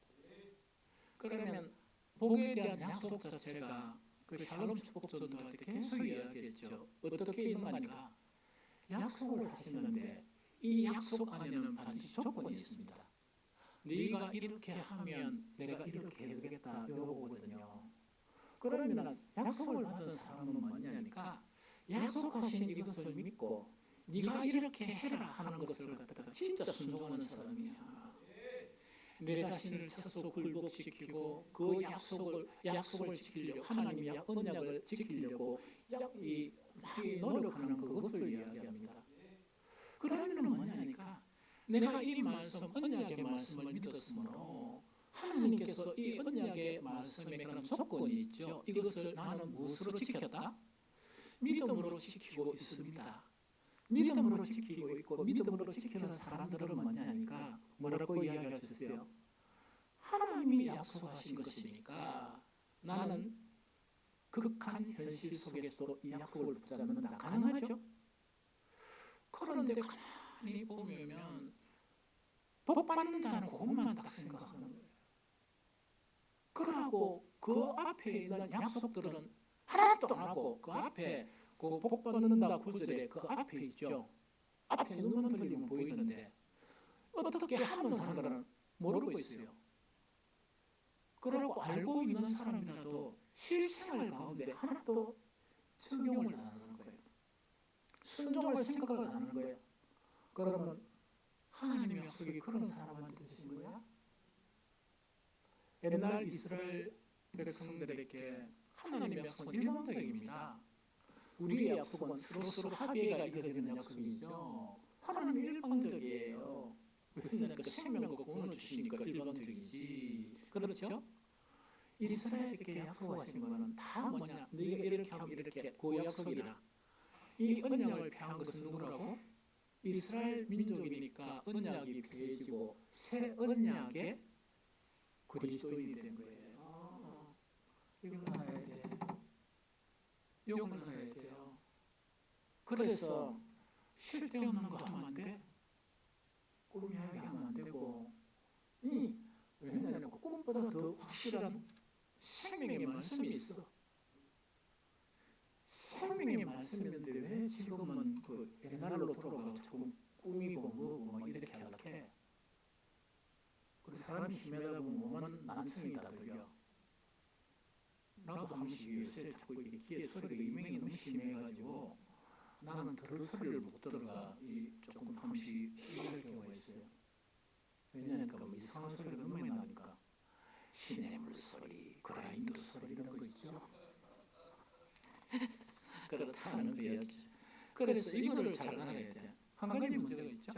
그러면 복에 대한 약속 자체가 그 샬롬 축복전도 할 때 계속 이야기했죠. 어떻게 있는가? 약속을 하시는데 이 약속 안에는 반드시 조건이 있습니다. 네가 이렇게 하면 내가 이렇게 해주겠다 이거거든요. 그러면 약속을 받은 사람은 뭐냐니까 약속하신 이것을 믿고 네가 이렇게 해라 하는 것을 갖다가 진짜 순종하는 사람이야. 내 자신을 채소 굴복시키고 그 약속을 지키려고 하나님의 언약을 지키려고 이 노력하는 그것을 이야기합니다. 그러면 뭐냐니까 내가 이 말씀 언약의 말씀을 믿었으므로 하나님께서 이 언약의 말씀에 그런 조건이 있죠. 이것을 나는 무엇으로 지켰다? 믿음으로 지키고 있습니다. 믿음으로 지키고 있고 믿음으로 지키는 사람들은 뭐냐니까 뭐라고 이야기할 수 있어요? 하나님이 약속하신 것이니까 나는 극한 현실 속에서도 이 약속을 붙잡는다. 가능하죠? 그런데 가만히 보면 복 받는다는 그것만 딱 생각하는 거예요. 그러고 그 앞에 있는 약속들은 하나도 안 하고 그 앞에 그 복 받는다 구절에 그 앞에 있죠. 앞에 눈만 돌리면 보이는데 어떻게 하면 하는가는 모르고 있어요. 그러고 알고 있는 사람이라도 실생활 가운데 하나도 적용을 안 하는 거예요. 순종을 생각을 안 하는 거예요. 그러면 하나님의 약속이 그런 사람한테 주신 거야? 옛날 이스라엘 백성들에게 하나님의 약속은 일방적입니다. 우리의 약속은 서로 합의가 이루어지는 약속이죠. 하나님은 일방적이에요. 왜냐하면 생명과 구원을 주시니까 일방적이지. 그렇죠? 이스라엘에게 약속하신 거는 다 뭐냐? 너희가 이렇게 하면 이렇게 그 약속이라. 이 언약을 폐한 것은 누구라고? 이스라엘 민족이니까 언약이 폐해지고 새 언약의 그리스도인이 된 거예요. 이걸 알아야 돼. 이걸 알아야 돼요. 그래서 쓸데없는 거 하면 안 돼. 꿈 이야기하면 안 되고 왜냐하면 꿈보다 더 확실한 생명의 말씀이 있어. 생명의 말씀인데 왜 지금은 그 옛날로 돌아가고 조금 꾸미고 뭐고 이렇게 하락해? 그 사람이 힘에다 보면 뭐만 난청이 다 들려. 나도 한 번씩 요새 자꾸 이게 귀에 소리가 이명이 너무 심해가지고 나는 들을 소리를 못 들어가 조금 한 번씩 이럴 경우가 있어요. 왜냐하면 뭐 이상한 소리가 너무 많이 나니까 시냇물 소리, 그라인더 소리 이런 거 있죠. 그렇다는 그 이야기죠. 그래서 이거를 잘 알아야 돼. 한 가지 문제가 있죠.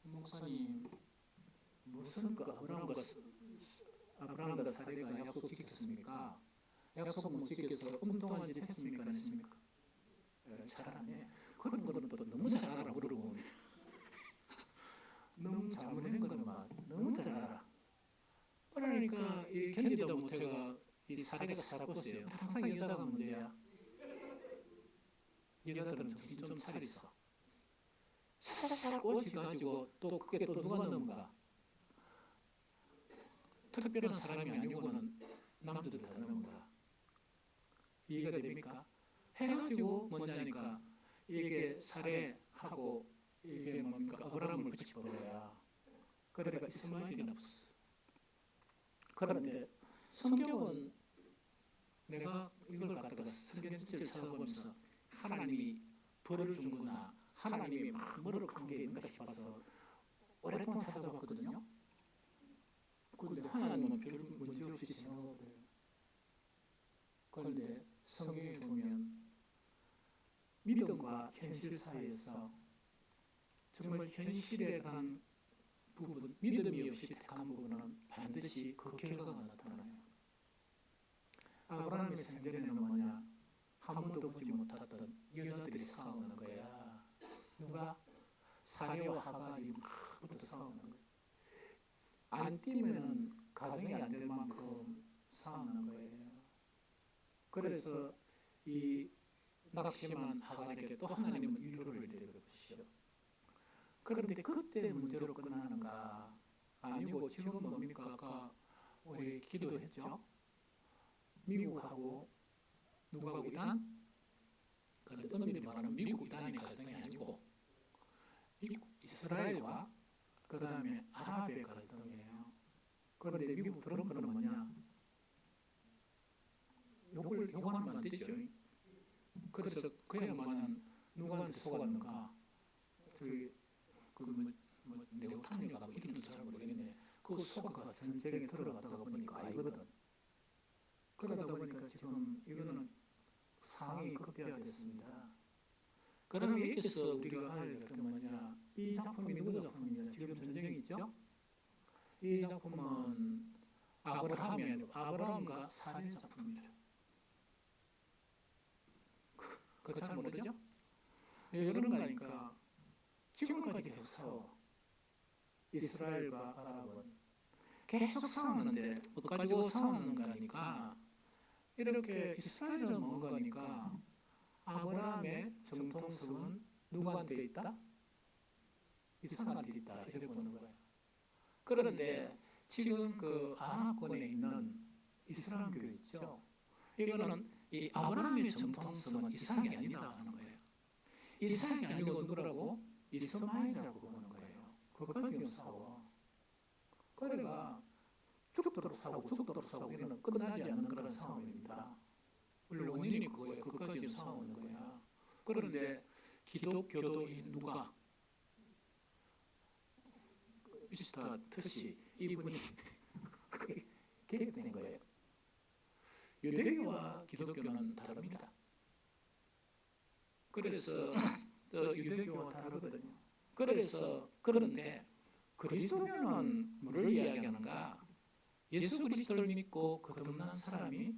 목사님 무슨 그 아브라함과 사례가 약속 지켰습니까? 약속 못 지켜서 엉뚱한 짓 했습니까? 안 했습니까? 잘 안 해. 그런 거는 또 너무 잘 알아 그러고 너무 잘못한 거는 막 너무 잘 알아. 그러니까 이 견디다 못해가 이 사례가 살았어요. 항상 여자가 문제야. 여자들은 정신 좀 차리어. 사사사 꼬시가지고 또 그게 또 누가 넘어가? 특별한 사람이 아니고는 남들도 다 넘어가. 이해가 됩니까? 해가지고 뭐냐니까 이게 살해하고 이게 뭡니까? 아브라함을 붙여버려야. 그러니까 이스마엘이 없어. 그런데 성경은 내가 이걸 갖다가 성경 전체를 찾아보면서 하나님이 벌을 준구나 하나님이 막 머쓱한 게 있는가 싶어서 오랫동안 찾아봤거든요. 그런데 하나님은 별 문제 없이 지나가버려요. 그런데 성경에 현실 사회에서 정말 현실에 관한 부분, 믿음이 없이 택한 부분은 반드시 그 결과가 나타나요. 아브라함의 생전에는 뭐냐? 한 번도 보지 못했던 여자들이 싸우는 거야. 누가? 사례와 하갈이 막부터 싸우는 거야. 안 뛰면 가정이 안 될 만큼 싸우는 거예요. 그래서 이 낙심한 하갈에게 또 하나님은 위로를 내려보시죠. 그런데 그때 문제로 끝나는가? 아니고 지금 뭡니까? 아까 우리 기도했죠? 미국하고 누구하고 이란? 그런데 엄밀히 말하면 미국 이란의 갈등이 아니고 이스라엘과 그 다음에 아랍의 갈등이에요. 그런데 미국 트럼프는 뭐냐? 욕하면 안 되죠. 그래서 그 양반은 누구한테 속았는가? 네오탄야가 이름도 잘 모르겠네. 그 속아가 전쟁에 들어갔다가 보니까 아니거든. 그러다 보니까 지금 이거는 상황이 극대화됐습니다. 그러면 여기서 우리가 알아야 될 게 뭐냐? 이 작품이 누구 작품이냐? 지금 전쟁이 있죠? 이 작품은 아브라함이 아니고 아브라함과 사례 작품이래요. 그거 잘 모르죠? 왜 그런 거니까 지금까지 계속 싸워. 이스라엘과 아랍은 계속 싸우는데 뭐 가지고 싸우는 거니까 이렇게 이스라엘은 뭔가니까 아브라함의 정통성은 누구한테 있다? 이삭한테 있다. 이렇게 보는 거예요. 그런데 지금 그 아랍권에 있는 이슬람교 있죠? 이거는 이 아브라함의 정통성은 이삭이 아니다 하는 거예요. 이삭이 아니고 누구라고? 이스마엘이라고 보는 거예요. 그것까지 지금 싸워. 그래가 죽도록 싸우고 이거는 끝나지 않는 그런 싸움입니다. 원래 원인이 그거예요. 그것까지 지금 싸우는 거야. 그런데 기독교도 누가? 미스터 트시 이분이 개혁된 거예요. 유대교와 기독교는 다릅니다. 그래서 유대교와 다르거든요. 그런데 그리스도교는 뭐를 이야기하는가? 예수 그리스도를 믿고 거듭난 사람이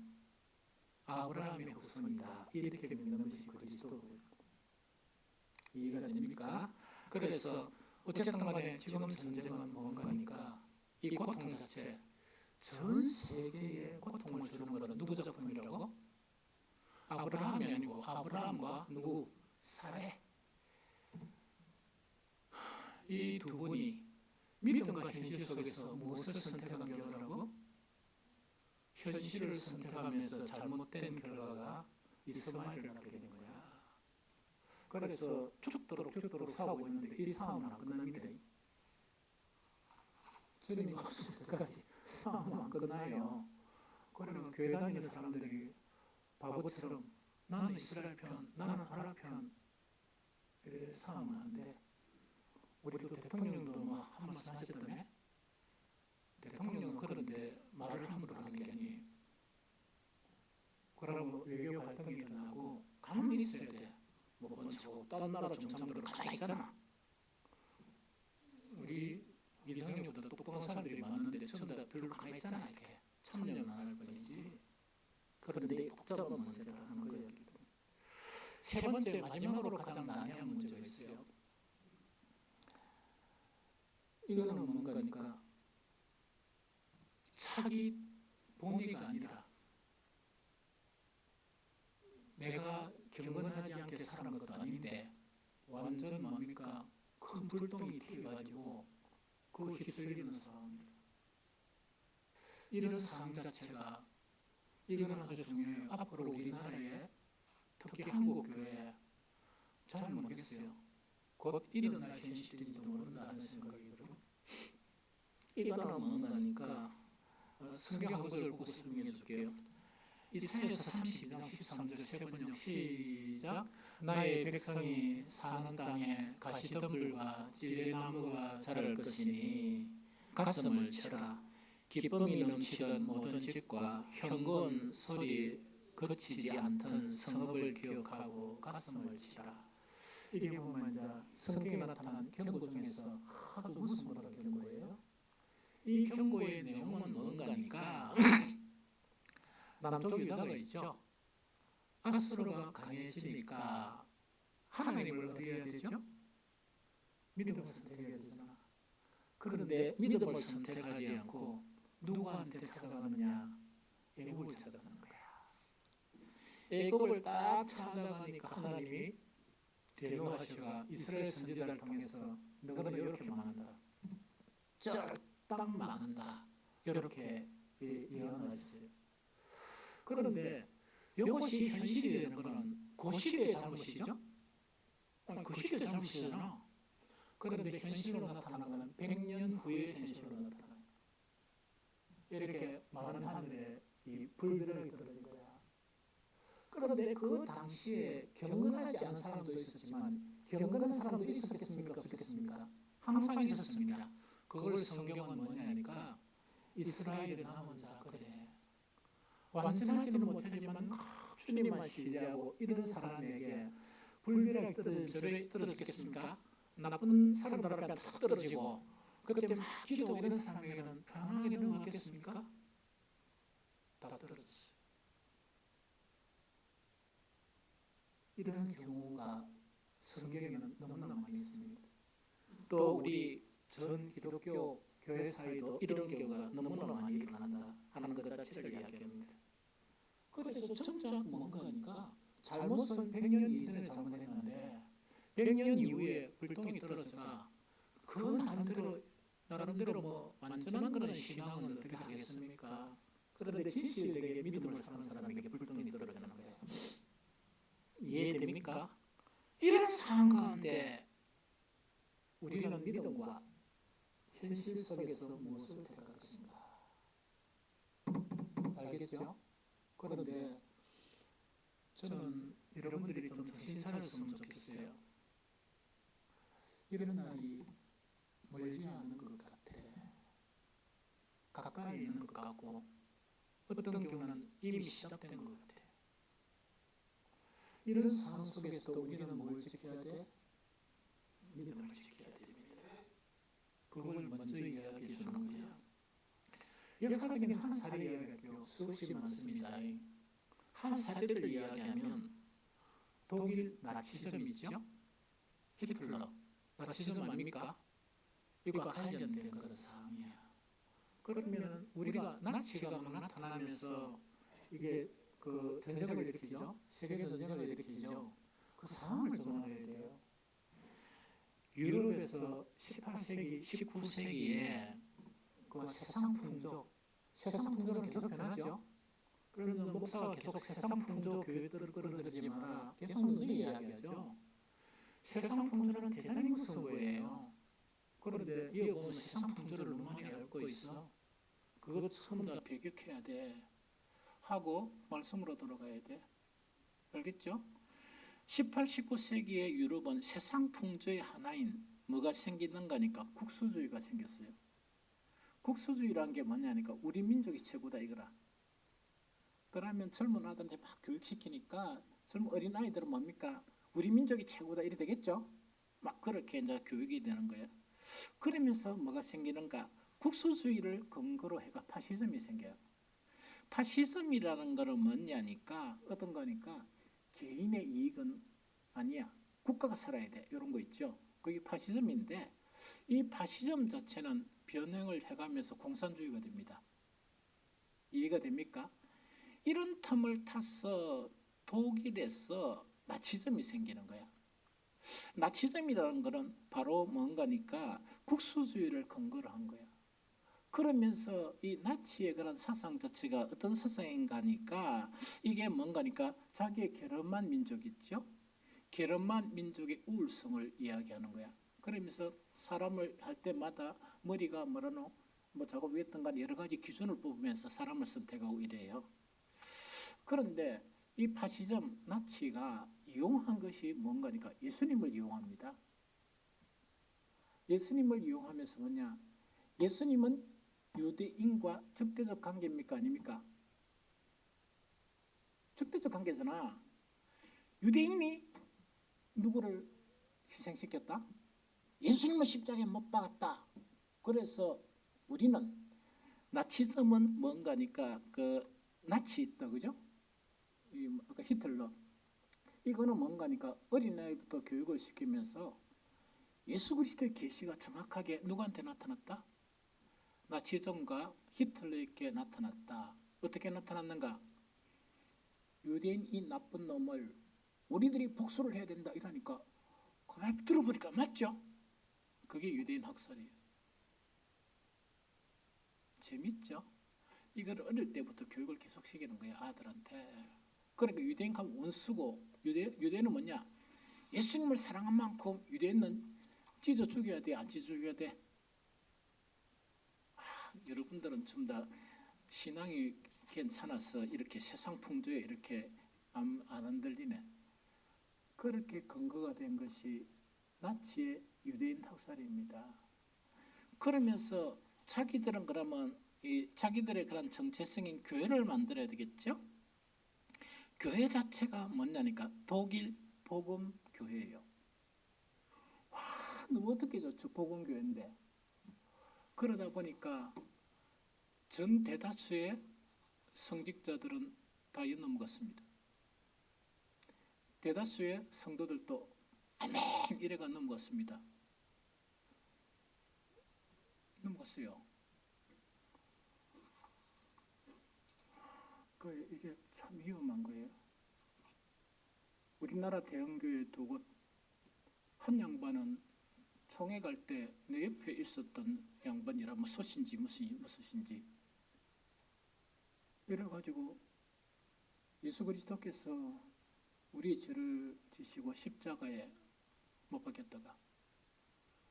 아브라함의 후손이다. 이렇게 믿는 것이 그리스도고요. 이해가 됩니까? 그래서 어쨌든 간에 지금 전쟁은 뭔가니까 이 고통 자체 전 세계에 고통을 주는 것은 누구 작품이라고? 아브라함이 아니고 아브라함과 누구? 사례. 이 두 분이 믿음과 현실 속에서 무엇을 선택한 결과라고? 현실을 선택하면서 잘못된 결과가 이스마엘을 낳게 된 거야. 그래서 죽도록 싸우고 있는데 이 싸움은 안 끝납니다. 주님이 오실 때까지 싸움은 안 끝나요. 그러면 교회 다니는 사람들이 바보처럼 나는 이스라엘 편, 나는 아랍 편 이렇게 싸우면 안 돼. 우리도 대통령도 한 말씀 하셨다네. 대통령은 그런데 말을 함부로 하는 게 아니에요. 그러면 외교 갈등이 일어나고 가만히 있어야 돼. 뭐 번치고 다른 나라 정상들은 가만히 있잖아. 우리 이상형보다 똑똑한 사람들이 많은데 전부 다 별로 가만히 있잖아. 이렇게 참여는 안 할 뿐이지. 그런데 복잡한 문제를 하는 거예요. 세 번째 마지막으로 가장 난해한 문제가 있어요. 이거는 뭔가니까 차기 본의가 아니라 내가 경건하지 않게 사는 것도 아닌데 완전 뭡니까? 큰 불똥이 튀어가지고 그 휩쓸리는 상황입니다. 이런 상황 자체가 이거는 아주 중요해요. 앞으로 우리나라에 특히 한국 교회에 잘 모르겠어요. 곧 일어날 현실인지도 모른다는 생각이 들어요. 이거는 뭔가니까 성경 한 구절 보고 설명해 줄게요. 이사야서 32장 13절 세 번역 시작. 나의 백성이 사는 땅에 가시덤불과 찔레나무가 자랄 것이니 가슴을 쳐라. 기쁨이 넘치던 모든 집과 현고운 소리 거치지 않던 성읍을 기억하고 가슴을 치라. 이게 보면 이제 성경에 나타난 경고 중에서 아주 무슨 못할 경고예요. 이 경고의 내용은 뭔가니까 남쪽 유다가 있죠. 아수르가 강해지니까 하나님을 의뢰해야 되죠. 믿음을 선택해야 되잖아. 그런데 믿음을 선택하지 않고 누구한테 찾아가느냐? 애굽을 찾아가는 거야. 애굽을 딱 찾아가니까 하나님이 대노하시가 이스라엘 선지자를 통해서 너는 이렇게 망한다. 딱 망한다. 이렇게 예언하셨어요. 그런데 이것이 현실이 되는 것은 그 시대의 잘못이죠. 그 시대의 잘못이잖아. 그런데 현실로 나타나는 것은 100년 후의 현실로 나타나요. 이렇게 마른 하늘에 이 불벼락이 떨어진 거야. 그런데 그 당시에 경건하지 않은 사람도 있었지만 경건한 사람도 있었겠습니까? 없었겠습니까? 항상 있었습니다. 그걸 성경은 뭐냐니까 이스라엘의 남은 자들에 완전하지는 못하지만 주님만 신뢰하고 이런 사람에게 불벼락이 떨어지겠습니까? 나쁜 사람들 앞에 탁 떨어지고 그때 막 기도하고 이런 사람에게는 편하게 넘어갔겠습니까? 다 떨어졌어요. 이런 경우가 성경에는 너무나 많이 있습니다. 또 우리 전 기독교 교회 사이도 이런 경우가 너무나 많이 일어난다 하는 것 자체를 이야기합니다. 그래서 정작 뭔가니까 잘못은 100년 이전에 잘못했는데 100년 이후에 불똥이 떨어져가 그 나름대로 뭐 완전한 그런 신앙은 어떻게 하겠습니까? 그런데 진실되게 믿음을 사는 사람에게 불똥이 떨어지는 거예요. 이해됩니까? 이런 상황 가운데 우리는 믿음과 현실 속에서 무엇을 택할 것인가? 알겠죠? 그런데 저는 여러분들이 좀 정신 차렸으면 좋겠어요. 이런 날이 멀지 않은 것 같아. 가까이 있는 것 같고 어떤 경우는 이미 시작된 것 같아. 이런 상황 속에서도 우리는 뭘 지켜야 돼? 믿음을 지켜야 됩니다. 그걸 먼저 이야기해 주는 거예요. 역사적인 한 사례 이야기할게요. 수없이 많습니다. 한 사례를 이야기하면 독일 나치즘 있죠? 히틀러. 나치즘 아닙니까? 이거 관련된 그런 사항이에요. 그러면 우리가 나치가 막 나타나면서 이게 그 전쟁을 일으키죠. 세계 전쟁을 일으키죠. 그 상황을 좀 알아야 돼요. 유럽에서 18세기, 19세기에 그 세상 풍조는 계속 변하죠. 그러면 목사가 계속 세상 풍조 교회들을 끌어들이지 마라. 계속 너희 이야기하죠. 세상 풍조는 대단히 무서운 거예요. 그런데 이에 보면 세상 풍조를 너무 많이 알고 있어. 그것 전부 다 배격해야 돼. 하고 말씀으로 돌아가야 돼. 알겠죠? 18, 19세기의 유럽은 세상 풍조의 하나인 뭐가 생기는가니까 국수주의가 생겼어요. 국수주의라는 게 뭐냐니까 우리 민족이 최고다 이거라. 그러면 젊은 아들한테 막 교육시키니까 젊은 어린아이들은 뭡니까? 우리 민족이 최고다 이래 되겠죠? 막 그렇게 이제 교육이 되는 거예요. 그러면서 뭐가 생기는가? 국수주의를 근거로 해가 파시즘이 생겨요. 파시즘이라는 거는 뭐냐니까 어떤 거니까 개인의 이익은 아니야. 국가가 살아야 돼. 이런 거 있죠. 그게 파시즘인데 이 파시즘 자체는 변형을 해가면서 공산주의가 됩니다. 이해가 됩니까? 이런 틈을 타서 독일에서 나치즘이 생기는 거야. 나치즘이라는 것은 바로 뭔가니까 국수주의를 근거로 한 거야. 그러면서 이 나치의 그런 사상 자체가 어떤 사상인가니까 이게 뭔가니까 자기의 게르만 민족 있죠? 게르만 민족의 우월성을 이야기하는 거야. 그러면서 사람을 할 때마다 머리가 뭐라노? 뭐 작업 위했던 간 여러 가지 기준을 뽑으면서 사람을 선택하고 이래요. 그런데 이 파시즘 나치가 이용한 것이 뭔가니까 예수님을 이용합니다. 예수님을 이용하면서 뭐냐? 예수님은 유대인과 적대적 관계입니까? 아닙니까? 적대적 관계잖아. 유대인이 누구를 희생시켰다. 예수님은 십자가에 못 박았다. 그래서 우리는 나치즘은 뭔가니까 그 나치있다 그죠? 아까 히틀러 이거는 뭔가니까 어린아이부터 교육을 시키면서 예수 그리스도의 계시가 정확하게 누구한테 나타났다? 나치즘과 히틀러에게 나타났다. 어떻게 나타났는가? 유대인 이 나쁜 놈을 우리들이 복수를 해야 된다 이러니까 가만히 들어보니까 맞죠? 그게 유대인 학살이에요. 재밌죠? 이걸 어릴 때부터 교육을 계속 시키는 거예요, 아들한테. 그러니까 유대인 가면 원수고 유대인은 뭐냐? 예수님을 사랑한 만큼 유대인은 찢어 죽여야 돼, 안 찢어 죽여야 돼? 여러분들은 좀 다 신앙이 괜찮아서 이렇게 세상 풍조에 이렇게 안 흔들리네. 그렇게 근거가 된 것이 나치의 유대인 학살입니다. 그러면서 자기들은 그러면 이 자기들의 그런 정체성인 교회를 만들어야 되겠죠? 교회 자체가 뭐냐니까 독일 복음 교회예요. 와, 너무 어떻게 좋죠? 복음 교회인데. 그러다 보니까 전 대다수의 성직자들은 다 넘어갔습니다. 대다수의 성도들도 아멘 이래가 넘어갔습니다. 넘어갔어요. 이게 참 위험한 거예요. 우리나라 대형교회 두 곳, 한 양반은 총회 갈 때 내 옆에 있었던 양반이라 뭐 소신지 무엇인지 이래가지고 예수 그리스도께서 우리 죄를 지시고 십자가에 못 박혔다가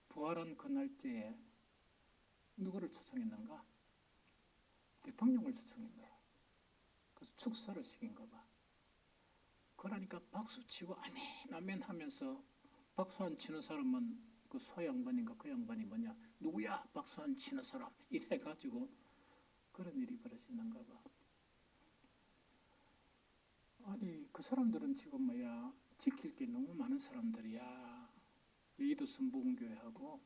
부활한 그 날짜에 누구를 초청했는가? 대통령을 초청한 거야. 그래서 축사를 시킨가 봐. 그러니까 박수치고 아멘 아멘 하면서 박수 안 치는 사람은 그 소양반인가 그 양반이 뭐냐? 누구야? 박수 안 치는 사람 이래가지고 그런 일이 벌어지는가 봐. 아니 그 사람들은 지금 뭐야 지킬 게 너무 많은 사람들이야. 여의도 선봉교회하고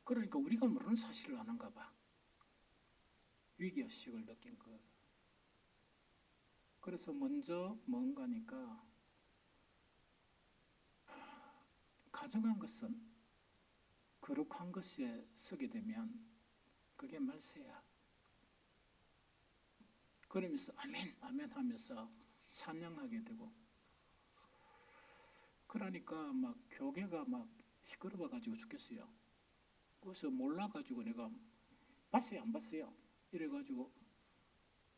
그러니까 우리가 모르는 사실을 아는가 봐. 위기의식을 느낀 거. 그래서 먼저 뭔가니까 가정한 것은 거룩한 것에 서게 되면 그게 말세야. 그러면서 아멘 아멘 하면서 찬양하게 되고 그러니까 막 교계가 막 시끄러워 가지고 죽겠어요. 그래서 몰라 가지고 내가 봤어요 안 봤어요? 이래 가지고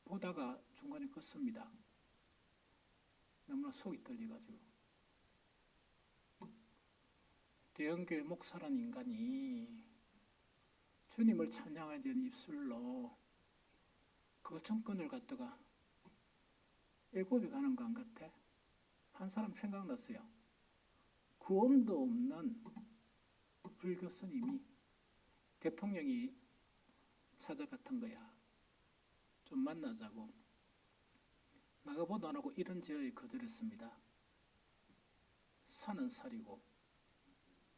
보다가 중간에 껐습니다. 너무나 속이 떨려 가지고 대형교회 목사라는 인간이 주님을 찬양해야 되는 입술로 그 정권을 갖다가 애굽에 가는 거 안 같아? 한 사람 생각났어요. 구원도 없는 불교 스님이 대통령이 찾아갔던 거야. 좀 만나자고. 나가보도 안 하고 이런 제어에 거절했습니다. 산은 산이고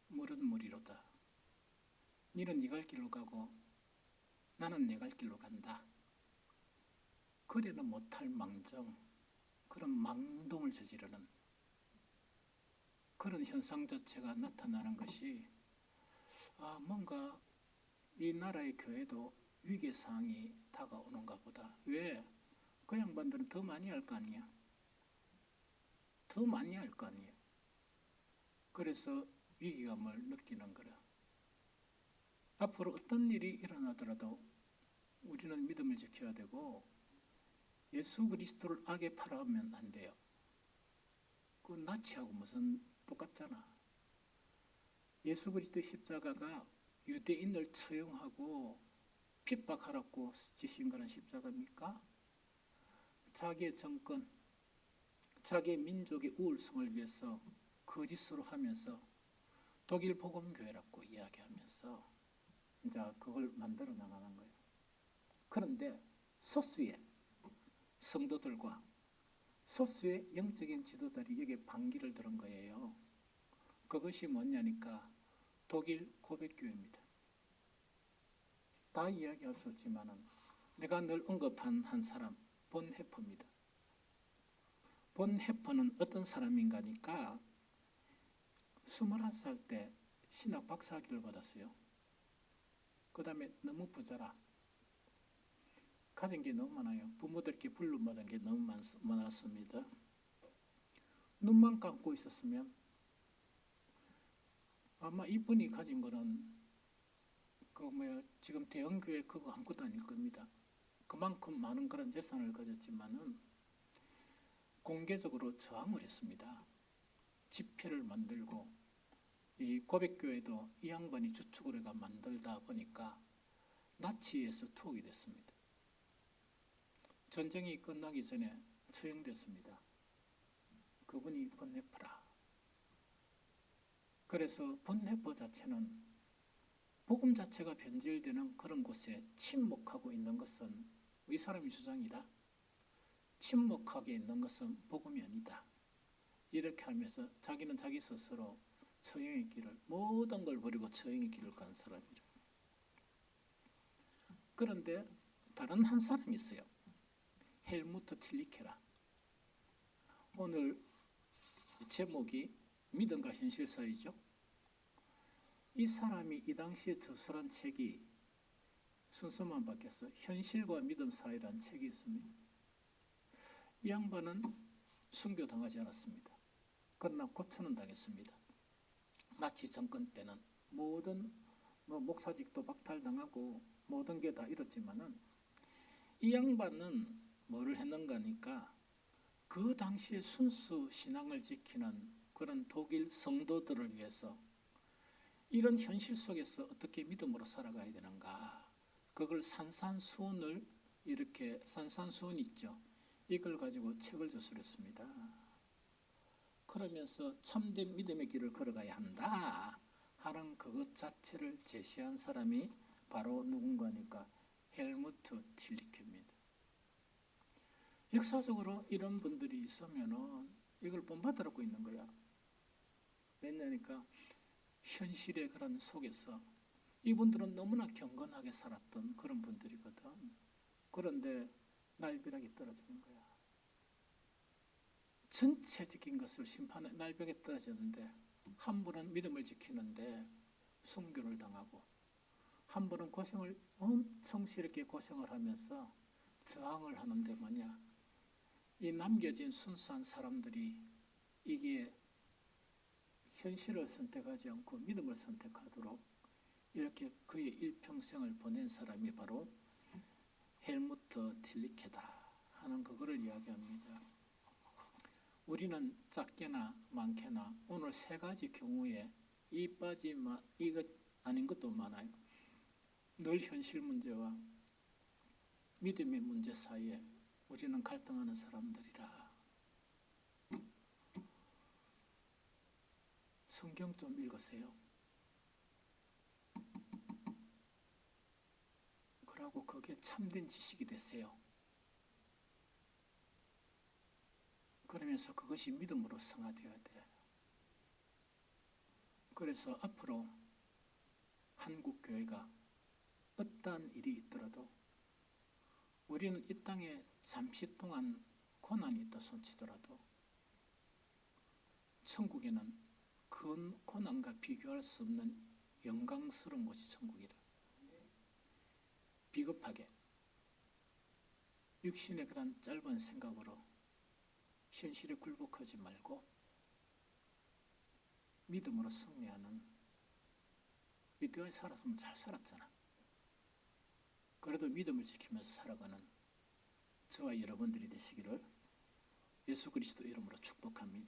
물은 물이로다. 너는 네 갈 길로 가고 나는 내 갈 길로 간다. 그래는 못할 망정, 그런 망동을 저지르는 그런 현상 자체가 나타나는 것이 뭔가 이 나라의 교회도 위기상이 다가오는가 보다. 왜? 그 양반들은 더 많이 할 거 아니야. 더 많이 할 거 아니에요. 그래서 위기감을 느끼는 거라. 앞으로 어떤 일이 일어나더라도 우리는 믿음을 지켜야 되고 예수 그리스도를 악에 팔아오면 안 돼요. 그 나치하고 무슨 똑같잖아. 예수 그리스도의 십자가가 유대인을 처형하고 핍박하라고 지신 거는 십자가입니까? 자기의 정권, 자기의 민족의 우월성을 위해서 거짓으로 하면서 독일 복음교회라고 이야기하면서 이제 그걸 만들어 나가는 거예요. 그런데 소수의 성도들과 소수의 영적인 지도자들이 여기에 반기를 들은 거예요. 그것이 뭐냐니까 독일 고백교회입니다. 다 이야기할 수 없지만은 내가 늘 언급한 한 사람 본헤퍼입니다. 본헤퍼는 어떤 사람인가니까 21살 때 신학 박사학위를 받았어요. 그 다음에 너무 부자라. 가진 게 너무 많아요. 부모들께 불륜받은 게 너무 많았습니다. 눈만 감고 있었으면 아마 이분이 가진 거는 지금 대형교회 그거 아무것도 아닐 겁니다. 그만큼 많은 그런 재산을 가졌지만은 공개적으로 저항을 했습니다. 집회를 만들고 이 고백교회도 이 양반이 주축을 해가 만들다 보니까 나치에서 투옥이 됐습니다. 전쟁이 끝나기 전에 처형됐습니다. 그분이 본헤퍼라. 그래서 본헤퍼 자체는 복음 자체가 변질되는 그런 곳에 침묵하고 있는 것은 이 사람의 주장이다. 침묵하게 있는 것은 복음이 아니다. 이렇게 하면서 자기는 자기 스스로 처형의 길을 모든 걸 버리고 처형의 길을 간 사람이라. 그런데 다른 한 사람이 있어요. 헬무트 틸리케라. 오늘 제목이 믿음과 현실 사이죠. 이 사람이 이 당시에 저술한 책이 순서만 바뀌어서 현실과 믿음 사이라는 책이 있습니다. 이 양반은 순교당하지 않았습니다. 그러나 고초는 당했습니다. 나치 정권 때는 모든 목사직도 박탈당하고 모든 게 다 이렇지만은 이 양반은 뭐를 했는가 하니까 그 당시에 순수 신앙을 지키는 그런 독일 성도들을 위해서 이런 현실 속에서 어떻게 믿음으로 살아가야 되는가, 그걸 산산수훈을 이렇게 산산수훈 있죠. 이걸 가지고 책을 저술했습니다. 그러면서 참된 믿음의 길을 걸어가야 한다 하는 그것 자체를 제시한 사람이 바로 누군가니까 헬무트 틸리케입니다. 역사적으로 이런 분들이 있으면은 이걸 본받으라고 있는 거야. 왜냐니까 현실의 그런 속에서 이분들은 너무나 경건하게 살았던 그런 분들이거든. 그런데 날벼락이 떨어지는 거야. 전체적인 것을 심판해 날벽에 떨어졌는데 한 분은 믿음을 지키는데 순교를 당하고 한 분은 고생을 엄청 스럽게 고생을 하면서 저항을 하는데 뭐냐, 이 남겨진 순수한 사람들이 이게 현실을 선택하지 않고 믿음을 선택하도록 이렇게 그의 일평생을 보낸 사람이 바로 헬무트 틸리케다 하는 그거를 이야기합니다. 우리는 작게나 많게나 오늘 세 가지 경우에 이것 아닌 것도 많아요. 늘 현실 문제와 믿음의 문제 사이에 우리는 갈등하는 사람들이라. 성경 좀 읽으세요. 그러고 그게 참된 지식이 되세요. 그러면서 그것이 믿음으로 승화되어야 돼. 그래서 앞으로 한국 교회가 어떠한 일이 있더라도 우리는 이 땅에 잠시 동안 고난이 있다 손치더라도 천국에는 그 고난과 비교할 수 없는 영광스러운 곳이 천국이다. 비겁하게 육신의 그런 짧은 생각으로 현실에 굴복하지 말고 믿음으로 승리하는, 믿음에 살았으면 잘 살았잖아. 그래도 믿음을 지키면서 살아가는 저와 여러분들이 되시기를 예수 그리스도 이름으로 축복합니다.